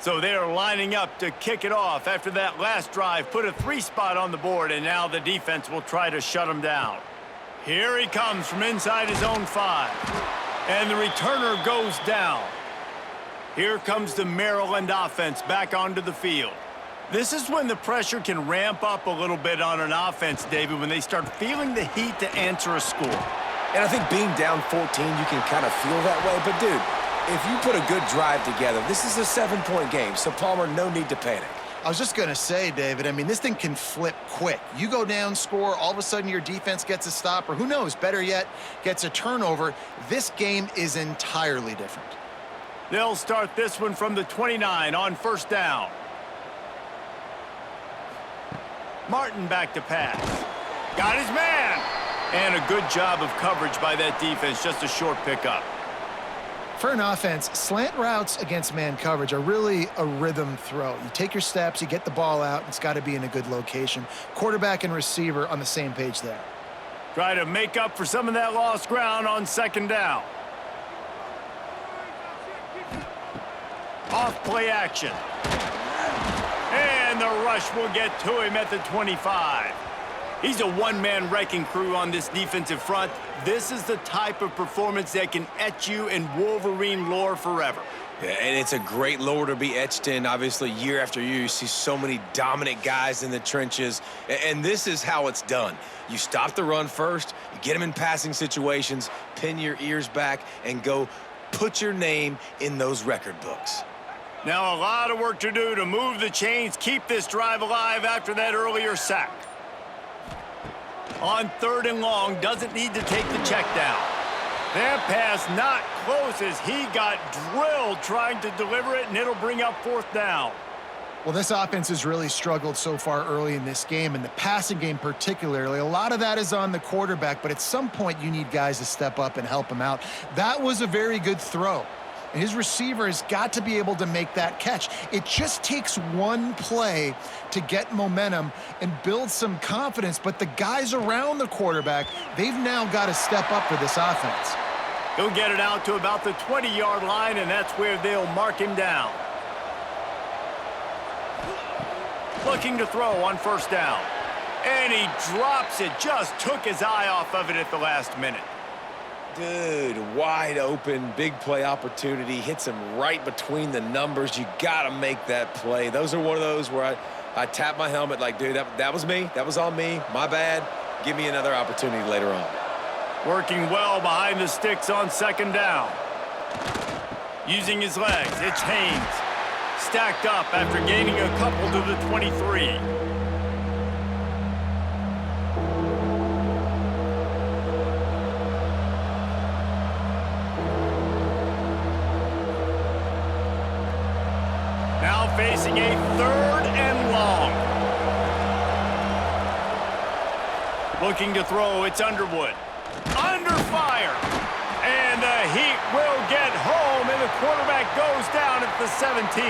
So they're lining up to kick it off after that last drive. Put a 3-spot on the board, and now the defense will try to shut him down. Here he comes from inside his own 5. And the returner goes down. Here comes the Maryland offense back onto the field. This is when the pressure can ramp up a little bit on an offense, David, when they start feeling the heat to answer a score. And I think being down 14, you can kind of feel that way. But, dude, if you put a good drive together, this is a 7-point game, so Palmer, no need to panic. I was just going to say, David, I mean, this thing can flip quick. You go down, score, all of a sudden your defense gets a stop, or who knows, better yet, gets a turnover. This game is entirely different. They'll start this one from the 29 on 1st down. Martin back to pass. Got his man. And a good job of coverage by that defense, just a short pickup. For an offense, slant routes against man coverage are really a rhythm throw. You take your steps, you get the ball out, it's got to be in a good location. Quarterback and receiver on the same page there. Try to make up for some of that lost ground on 2nd down. Off play action. And the rush will get to him at the 25. He's a one-man wrecking crew on this defensive front. This is the type of performance that can etch you in Wolverine lore forever. Yeah, and it's a great lore to be etched in. Obviously, year after year, you see so many dominant guys in the trenches, and this is how it's done. You stop the run first, you get them in passing situations, pin your ears back, and go put your name in those record books. Now, a lot of work to do to move the chains, keep this drive alive after that earlier sack. On 3rd and long, doesn't need to take the check down. That pass not close as he got drilled trying to deliver it, and it'll bring up 4th down. Well, this offense has really struggled so far early in this game, and the passing game particularly. A lot of that is on the quarterback, but at some point you need guys to step up and help him out. That was a very good throw. And his receiver has got to be able to make that catch. It just takes one play to get momentum and build some confidence, but the guys around the quarterback, they've now got to step up for this offense. He'll get it out to about the 20-yard line, and that's where they'll mark him down. Looking to throw on 1st down. And he drops it, just took his eye off of it at the last minute. Dude, wide open, big play opportunity, hits him right between the numbers. You got to make that play. Those are one of those where I tap my helmet like, dude, that was me. That was on me. My bad. Give me another opportunity later on. Working well behind the sticks on 2nd down. Using his legs, it's Haynes. Stacked up after gaining a couple to the 23. Now facing a 3rd and long. Looking to throw, it's Underwood. Under fire. And the heat will get home, and the quarterback goes down at the 17.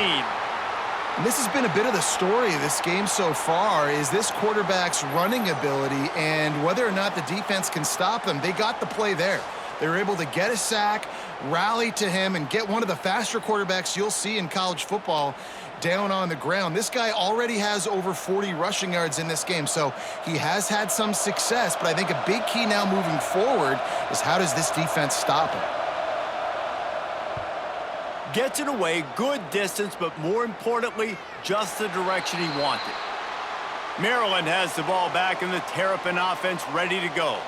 And this has been a bit of the story of this game so far, is this quarterback's running ability and whether or not the defense can stop them. They got the play there. They were able to get a sack, rally to him, and get one of the faster quarterbacks you'll see in college football down on the ground. This guy already has over 40 rushing yards in this game, so he has had some success, but I think a big key now moving forward is how does this defense stop him? Gets it away, good distance, but more importantly, just the direction he wanted. Maryland has the ball back and the Terrapin offense ready to go.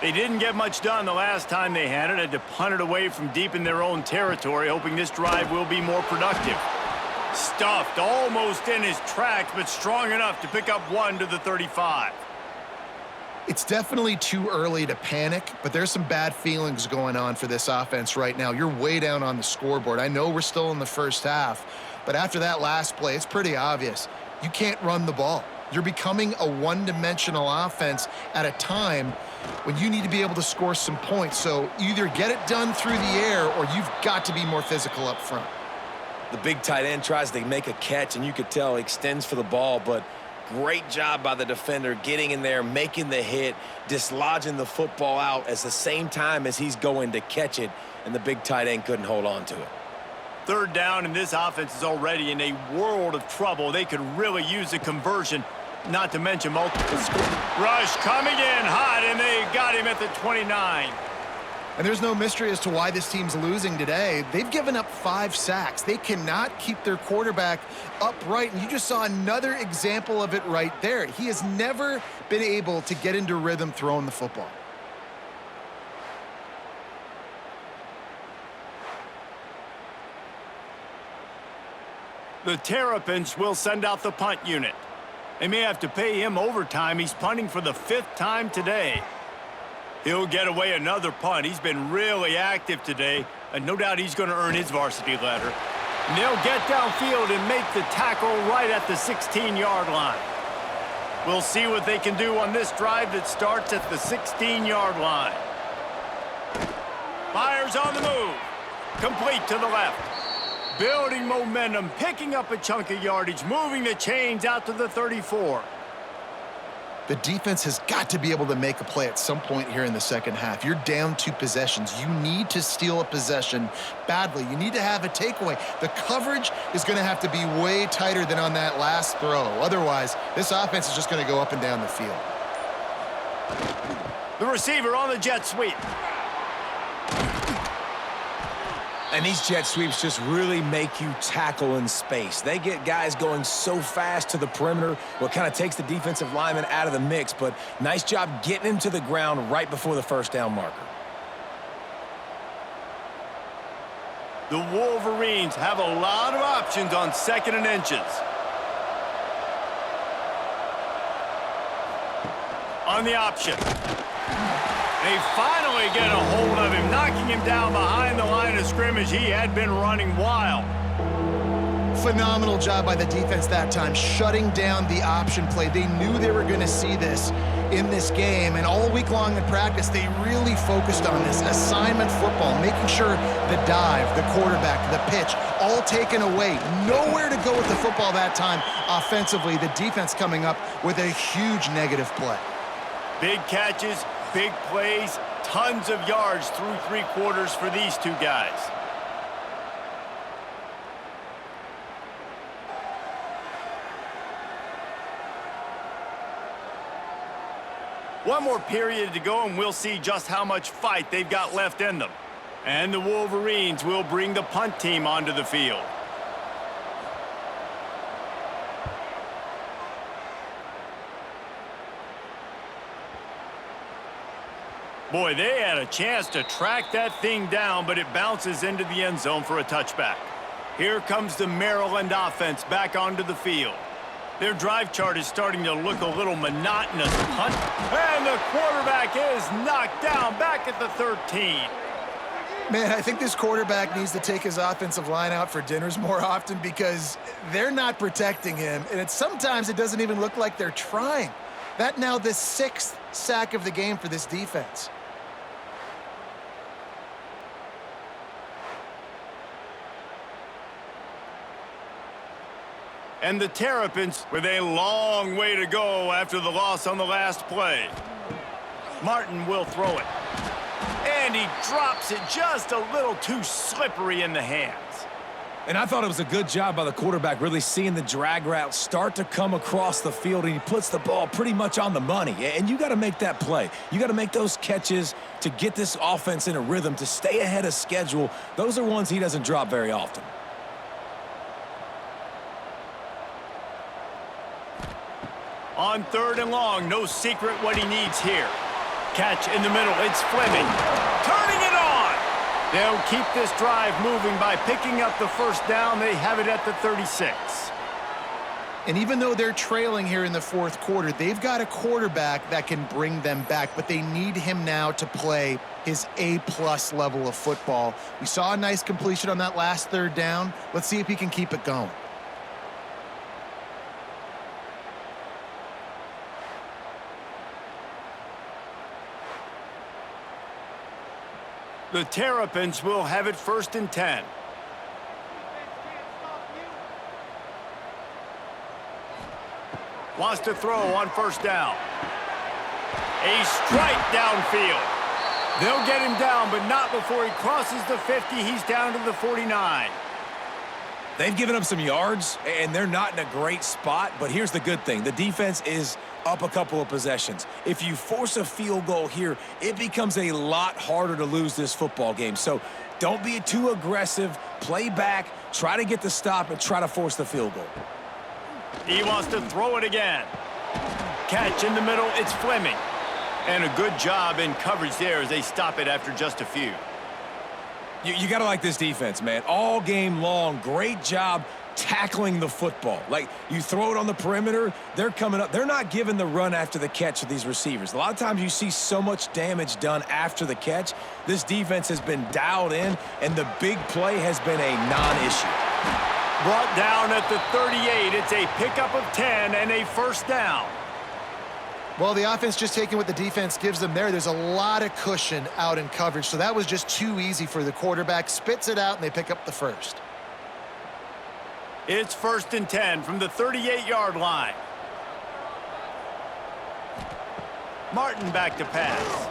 They didn't get much done the last time they had it. Had to punt it away from deep in their own territory, hoping this drive will be more productive. Stuffed almost in his tracks, but strong enough to pick up one to the 35. It's definitely too early to panic, but there's some bad feelings going on for this offense right now. You're way down on the scoreboard. I know we're still in the first half, but after that last play, it's pretty obvious. You can't run the ball. You're becoming a one-dimensional offense at a time when you need to be able to score some points. So either get it done through the air or you've got to be more physical up front. The big tight end tries to make a catch, and you could tell he extends for the ball, but great job by the defender getting in there, making the hit, dislodging the football out at the same time as he's going to catch it, and the big tight end couldn't hold on to it. Third down, and this offense is already in a world of trouble. They could really use a conversion, not to mention multiple scores. Rush coming in hot, and they got him at the 29. And there's no mystery as to why this team's losing today. They've given up 5 sacks. They cannot keep their quarterback upright, and you just saw another example of it right there. He has never been able to get into rhythm throwing the football. The Terrapins will send out the punt unit. They may have to pay him overtime. He's punting for the 5th time today. He'll get away another punt. He's been really active today, and no doubt he's going to earn his varsity letter. And they'll get downfield and make the tackle right at the 16-yard line. We'll see what they can do on this drive that starts at the 16-yard line. Fires on the move. Complete to the left. Building momentum, picking up a chunk of yardage, moving the chains out to the 34. The defense has got to be able to make a play at some point here in the second half. You're down 2 possessions. You need to steal a possession badly. You need to have a takeaway. The coverage is going to have to be way tighter than on that last throw. Otherwise, this offense is just going to go up and down the field. The receiver on the jet sweep. And these jet sweeps just really make you tackle in space. They get guys going so fast to the perimeter, what kind of takes the defensive lineman out of the mix, but nice job getting him to the ground right before the first down marker. The Wolverines have a lot of options on 2nd and inches. On the option. They finally get a hold of him, knocking him down behind the line of scrimmage. He had been running wild. Phenomenal job by the defense that time, shutting down the option play. They knew they were going to see this in this game, and all week long in practice, they really focused on this assignment football, making sure the dive, the quarterback, the pitch, all taken away. Nowhere to go with the football that time offensively. The defense coming up with a huge negative play. Big catches, big plays, tons of yards through 3 quarters for these 2 guys. One more period to go, and we'll see just how much fight they've got left in them. And the Wolverines will bring the punt team onto the field. Boy, they had a chance to track that thing down, but it bounces into the end zone for a touchback. Here comes the Maryland offense back onto the field. Their drive chart is starting to look a little monotonous. Punt, and the quarterback is knocked down back at the 13. Man, I think this quarterback needs to take his offensive line out for dinners more often because they're not protecting him, and sometimes it doesn't even look like they're trying. That now the 6th sack of the game for this defense. And the Terrapins with a long way to go after the loss on the last play. Martin will throw it. And And he drops it just a little too slippery in the hands. And I thought it was a good job by the quarterback really seeing the drag route start to come across the field, and he puts the ball pretty much on the money. And you got to make that play. You got to make those catches to get this offense in a rhythm, to stay ahead of schedule. Those are ones he doesn't drop very often. On 3rd and long, no secret what he needs here. Catch in the middle, it's Fleming. Turning it on! They'll keep this drive moving by picking up the first down. They have it at the 36. And even though they're trailing here in the 4th quarter, they've got a quarterback that can bring them back, but they need him now to play his A-plus level of football. We saw a nice completion on that last 3rd down. Let's see if he can keep it going. The Terrapins will have it 1st and 10. Wants to throw on 1st down. A strike downfield. They'll get him down, but not before he crosses the 50. He's down to the 49. They've given up some yards, and they're not in a great spot, but here's the good thing. The defense is up a couple of possessions. If you force a field goal here, it becomes a lot harder to lose this football game. So don't be too aggressive. Play back, try to get the stop, and try to force the field goal. He wants to throw it again. Catch in the middle, it's Fleming. And a good job in coverage there as they stop it after just a few. You got to like this defense, man. All game long, great job tackling the football. Like, you throw it on the perimeter, they're coming up. They're not giving the run after the catch with these receivers. A lot of times you see so much damage done after the catch. This defense has been dialed in, and the big play has been a non-issue. Brought down at the 38. It's a pickup of 10 and a 1st down. Well, the offense just taking what the defense gives them there. There's a lot of cushion out in coverage, so that was just too easy for the quarterback. Spits it out, and they pick up the 1st. It's 1st and 10 from the 38-yard line. Martin back to pass.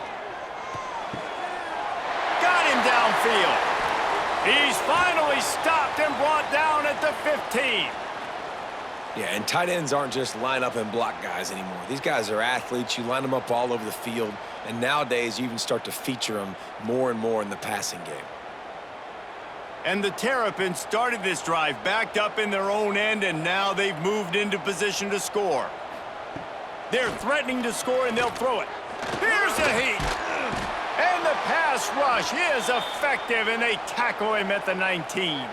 Got him downfield. He's finally stopped and brought down at the 15. Yeah, and tight ends aren't just line up and block guys anymore. These guys are athletes. You line them up all over the field, and nowadays you even start to feature them more and more in the passing game. And the Terrapins started this drive backed up in their own end, and now they've moved into position to score. They're threatening to score, and they'll throw it. Here's a heat. And the pass rush is effective, and they tackle him at the 19.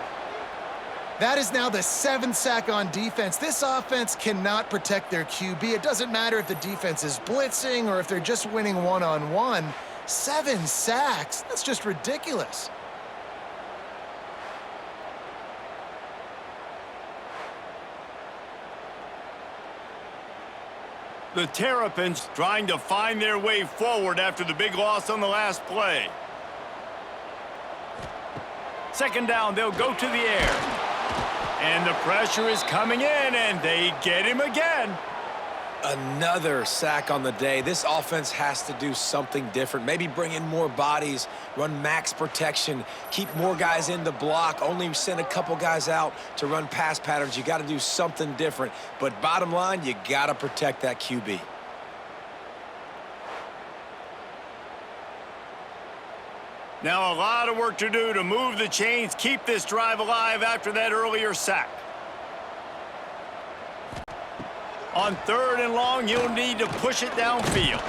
That is now the 7th sack on defense. This offense cannot protect their QB. It doesn't matter if the defense is blitzing or if they're just winning one-on-one. 7 sacks, that's just ridiculous. The Terrapins trying to find their way forward after the big loss on the last play. 2nd down, they'll go to the air. And the pressure is coming in, and they get him again. Another sack on the day. This offense has to do something different. Maybe bring in more bodies, run max protection, keep more guys in the block, only send a couple guys out to run pass patterns. You got to do something different. But bottom line, you got to protect that QB. Now a lot of work to do to move the chains, keep this drive alive after that earlier sack. On 3rd and long, you'll need to push it downfield.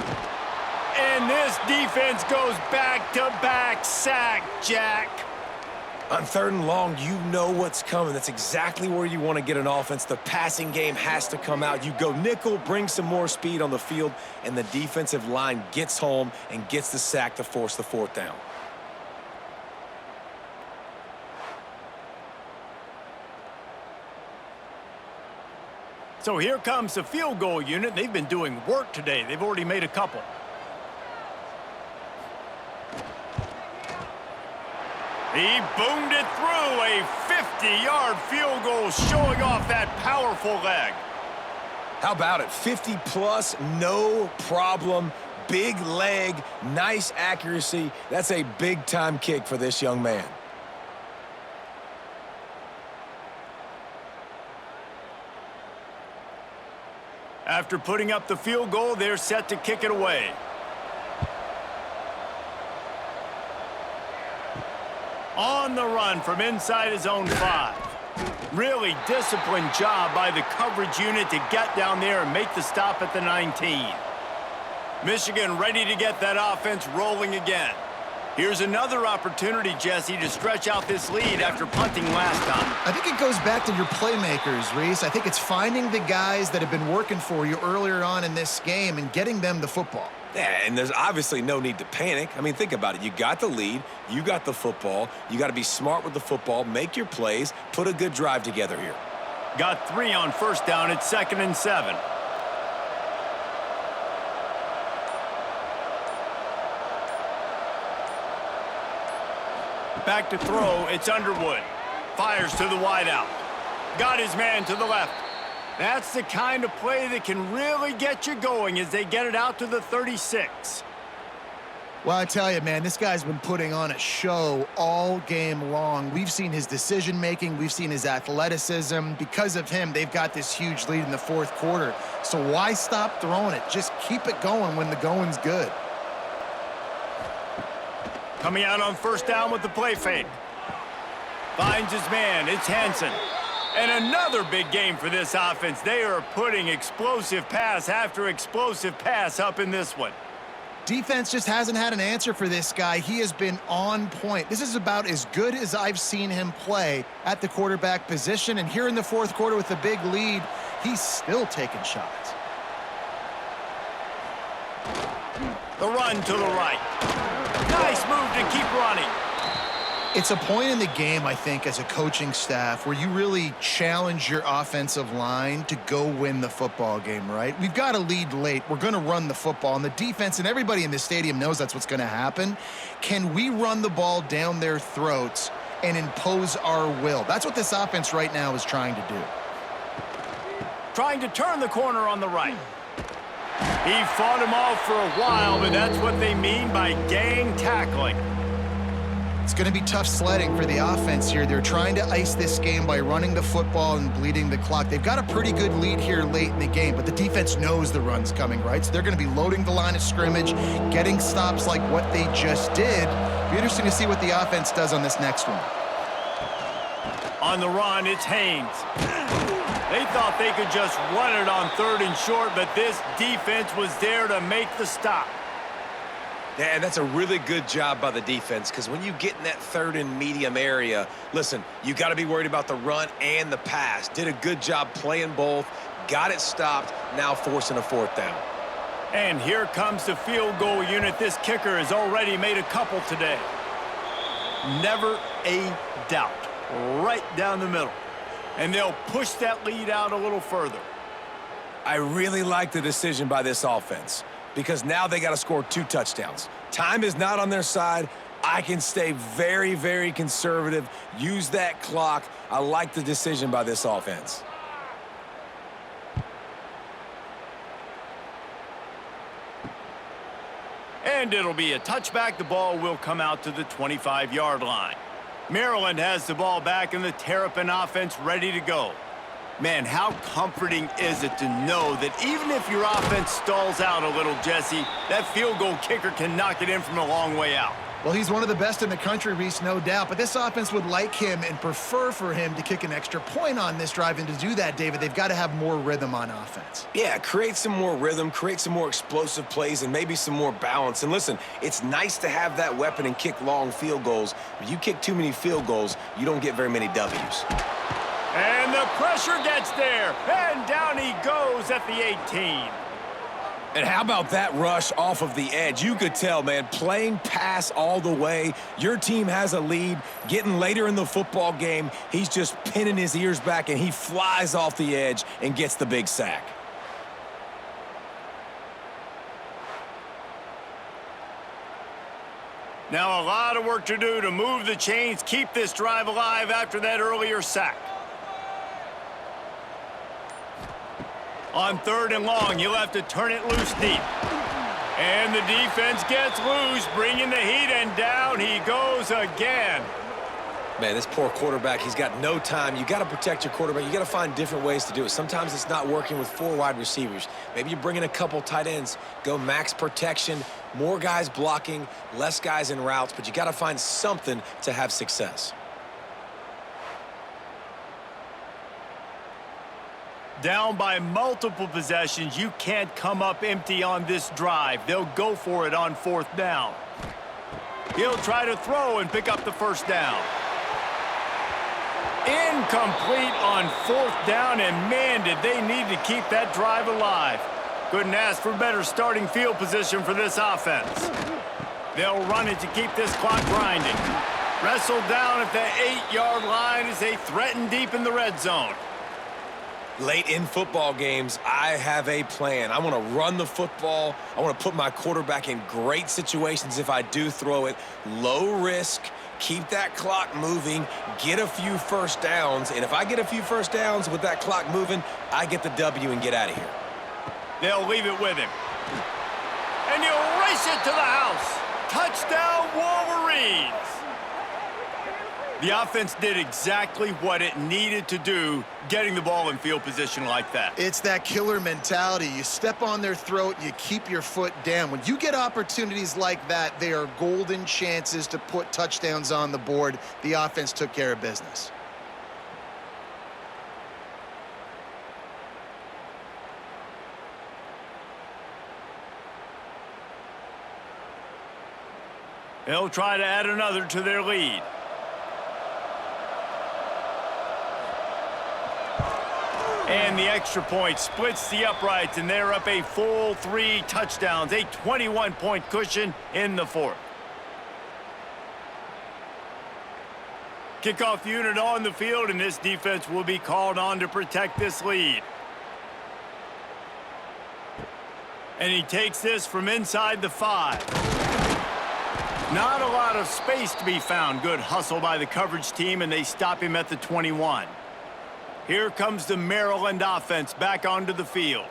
And this defense goes back-to-back sack, Jack. On 3rd and long, you know what's coming. That's exactly where you want to get an offense. The passing game has to come out. You go nickel, bring some more speed on the field, and the defensive line gets home and gets the sack to force the 4th down. So here comes the field goal unit. They've been doing work today. They've already made a couple. He boomed it through, a 50-yard field goal showing off that powerful leg. How about it? 50-plus, no problem. big leg, nice accuracy. That's a big-time kick for this young man. After putting up the field goal, they're set to kick it away. On the run from inside his own 5. Really disciplined job by the coverage unit to get down there and make the stop at the 19. Michigan ready to get that offense rolling again. Here's another opportunity, Jesse, to stretch out this lead after punting last time. I think it goes back to your playmakers, Reese. I think it's finding the guys that have been working for you earlier on in this game and getting them the football. Yeah, and there's obviously no need to panic. I mean, think about it. You got the lead. You got the football. You got to be smart with the football, make your plays, put a good drive together here. Got 3 on first down at 2nd and 7. Back to throw, it's Underwood. Fires to the wideout. Got his man to the left. That's the kind of play that can really get you going as they get it out to the 36. Well, I tell you, man, this guy's been putting on a show all game long. We've seen his decision-making. We've seen his athleticism. Because of him, they've got this huge lead in the 4th quarter. So why stop throwing it? Just keep it going when the going's good. Coming out on first down with the play fake. Finds his man. It's Hansen. And another big game for this offense. They are putting explosive pass after explosive pass up in this one. Defense just hasn't had an answer for this guy. He has been on point. This is about as good as I've seen him play at the quarterback position. And here in the 4th quarter with a big lead, he's still taking shots. The run to the right. Nice move to keep running. It's a point in the game, I think, as a coaching staff where you really challenge your offensive line to go win the football game, right? We've got a lead late. We're going to run the football, and the defense and everybody in the stadium knows that's what's going to happen. Can we run the ball down their throats and impose our will? That's what this offense right now is trying to do. Trying to turn the corner on the right. He fought him off for a while, but that's what they mean by gang tackling. It's going to be tough sledding for the offense here. They're trying to ice this game by running the football and bleeding the clock. They've got a pretty good lead here late in the game, but the defense knows the run's coming, right? So they're going to be loading the line of scrimmage, getting stops like what they just did. Be interesting to see what the offense does on this next one. On the run, it's Haynes. They thought they could just run it on 3rd and short, but this defense was there to make the stop. Yeah, and that's a really good job by the defense because when you get in that 3rd and medium area, listen, you got to be worried about the run and the pass. Did a good job playing both, got it stopped, now forcing a 4th down. And here comes the field goal unit. This kicker has already made a couple today. Never a doubt. Right down the middle. And they'll push that lead out a little further. I really like the decision by this offense because now they got to score 2 touchdowns. Time is not on their side. I can stay very, very conservative, use that clock. I like the decision by this offense. And it'll be a touchback. The ball will come out to the 25-yard line. Maryland has the ball back and the Terrapin offense ready to go. Man, how comforting is it to know that even if your offense stalls out a little, Jesse, that field goal kicker can knock it in from a long way out. Well, he's one of the best in the country, Reese, no doubt. But this offense would like him and prefer for him to kick an extra point on this drive. And to do that, David, they've got to have more rhythm on offense. Yeah, create some more rhythm, create some more explosive plays, and maybe some more balance. And listen, it's nice to have that weapon and kick long field goals. But you kick too many field goals, you don't get very many W's. And the pressure gets there. And down he goes at the 18. And how about that rush off of the edge? You could tell, man, playing pass all the way. Your team has a lead. Getting later in the football game, he's just pinning his ears back, and he flies off the edge and gets the big sack. Now a lot of work to do to move the chains, keep this drive alive after that earlier sack. On 3rd and long, you'll have to turn it loose deep. And the defense gets loose, bringing the heat, and down he goes again. Man, this poor quarterback, he's got no time. You got to protect your quarterback. You got to find different ways to do it. Sometimes it's not working with 4 wide receivers. Maybe you bring in a couple tight ends, go max protection, more guys blocking, less guys in routes, but you got to find something to have success. Down by multiple possessions, you can't come up empty on this drive. They'll go for it on 4th down. He'll try to throw and pick up the first down. Incomplete on 4th down, and man, did they need to keep that drive alive. Couldn't ask for better starting field position for this offense. They'll run it to keep this clock grinding. Wrestled down at the 8-yard line as they threaten deep in the red zone. Late in football games, I have a plan. I want to run the football. I want to put my quarterback in great situations if I do throw it. Low risk, keep that clock moving, get a few first downs. And if I get a few first downs with that clock moving, I get the W and get out of here. They'll leave it with him. And he'll race it to the house. Touchdown, Wolverines! The offense did exactly what it needed to do, getting the ball in field position like that. It's that killer mentality. You step on their throat, you keep your foot down. When you get opportunities like that, they are golden chances to put touchdowns on the board. The offense took care of business. They'll try to add another to their lead. And the extra point splits the uprights, and they're up a full 3 touchdowns, a 21-point cushion in the 4th. Kickoff unit on the field, and this defense will be called on to protect this lead. And he takes this from inside the 5. Not a lot of space to be found. Good hustle by the coverage team, and they stop him at the 21. Here comes the Maryland offense back onto the field.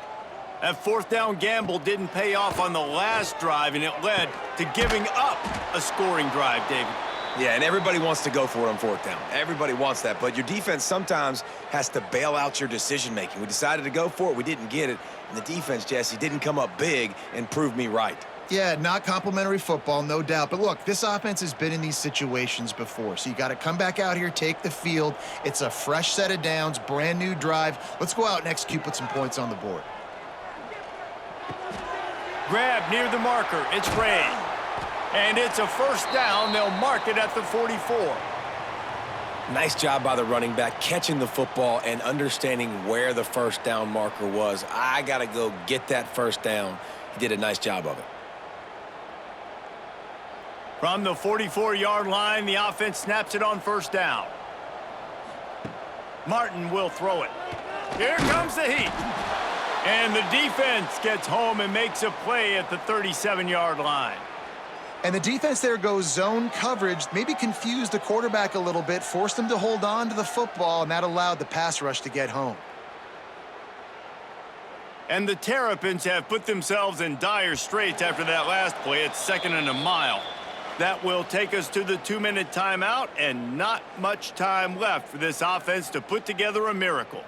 That 4th down gamble didn't pay off on the last drive, and it led to giving up a scoring drive, David. Yeah, and everybody wants to go for it on 4th down. Everybody wants that, but your defense sometimes has to bail out your decision-making. We decided to go for it. We didn't get it. And the defense, Jesse, didn't come up big and prove me right. Yeah, not complimentary football, no doubt. But look, this offense has been in these situations before. So you got to come back out here, take the field. It's a fresh set of downs, brand new drive. Let's go out and execute, put some points on the board. Grab near the marker. It's Ray. And it's a first down. They'll mark it at the 44. Nice job by the running back, catching the football and understanding where the first down marker was. I got to go get that first down. He did a nice job of it. From the 44-yard line, the offense snaps it on first down. Martin will throw it. Here comes the heat. And the defense gets home and makes a play at the 37-yard line. And the defense there goes zone coverage, maybe confused the quarterback a little bit, forced him to hold on to the football, and that allowed the pass rush to get home. And the Terrapins have put themselves in dire straits after that last play. It's 2nd and a mile. That will take us to the 2-minute timeout, and not much time left for this offense to put together a miracle.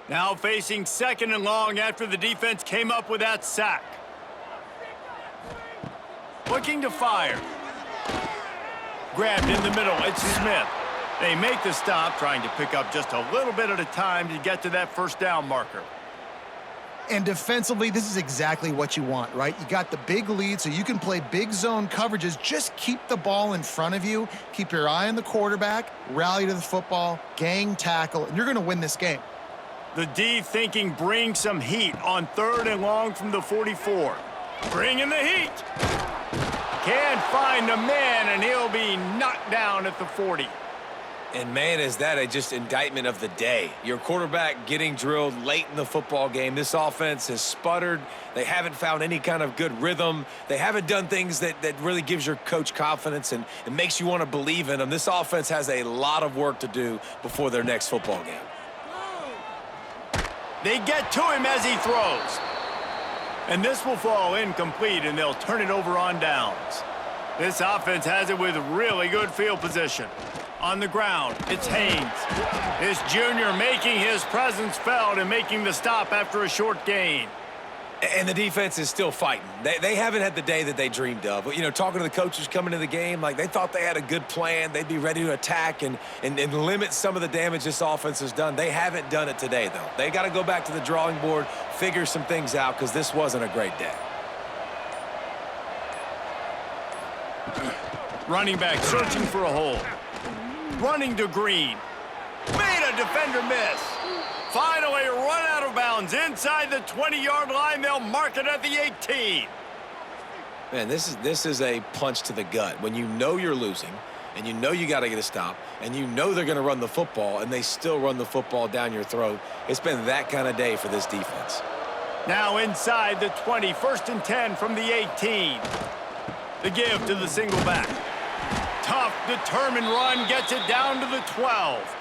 Now facing 2nd and long after the defense came up with that sack. Looking to fire. Grabbed in the middle. It's Smith. They make the stop, trying to pick up just a little bit at a time to get to that first down marker. And defensively, this is exactly what you want, right? You got the big lead, so you can play big zone coverages. Just keep the ball in front of you. Keep your eye on the quarterback, rally to the football, gang tackle, and you're going to win this game. The D thinking bring some heat on 3rd and long from the 44. Bring in the heat. Can't find a man, and he'll be knocked down at the 40. And, man, is that just indictment of the day. Your quarterback getting drilled late in the football game. This offense has sputtered. They haven't found any kind of good rhythm. They haven't done things that really gives your coach confidence and makes you want to believe in them. This offense has a lot of work to do before their next football game. They get to him as he throws. And this will fall incomplete, and they'll turn it over on downs. This offense has it with really good field position. On the ground, it's Haynes. This junior making his presence felt and making the stop after a short gain. And the defense is still fighting. They haven't had the day that they dreamed of. But, you know, talking to the coaches coming to the game, like they thought they had a good plan. They'd be ready to attack and limit some of the damage this offense has done. They haven't done it today, though. They got to go back to the drawing board, figure some things out, because this wasn't a great day. Running back searching for a hole. Running to Green. Made a defender miss. Finally run out of bounds inside the 20-yard line. They'll mark it at the 18. Man, this is a punch to the gut. When you know you're losing, and you know you got to get a stop, and you know they're going to run the football, and they still run the football down your throat. It's been that kind of day for this defense. Now inside the 20, 1st and 10 from the 18. The give to the single back. Tough, determined run gets it down to the 12.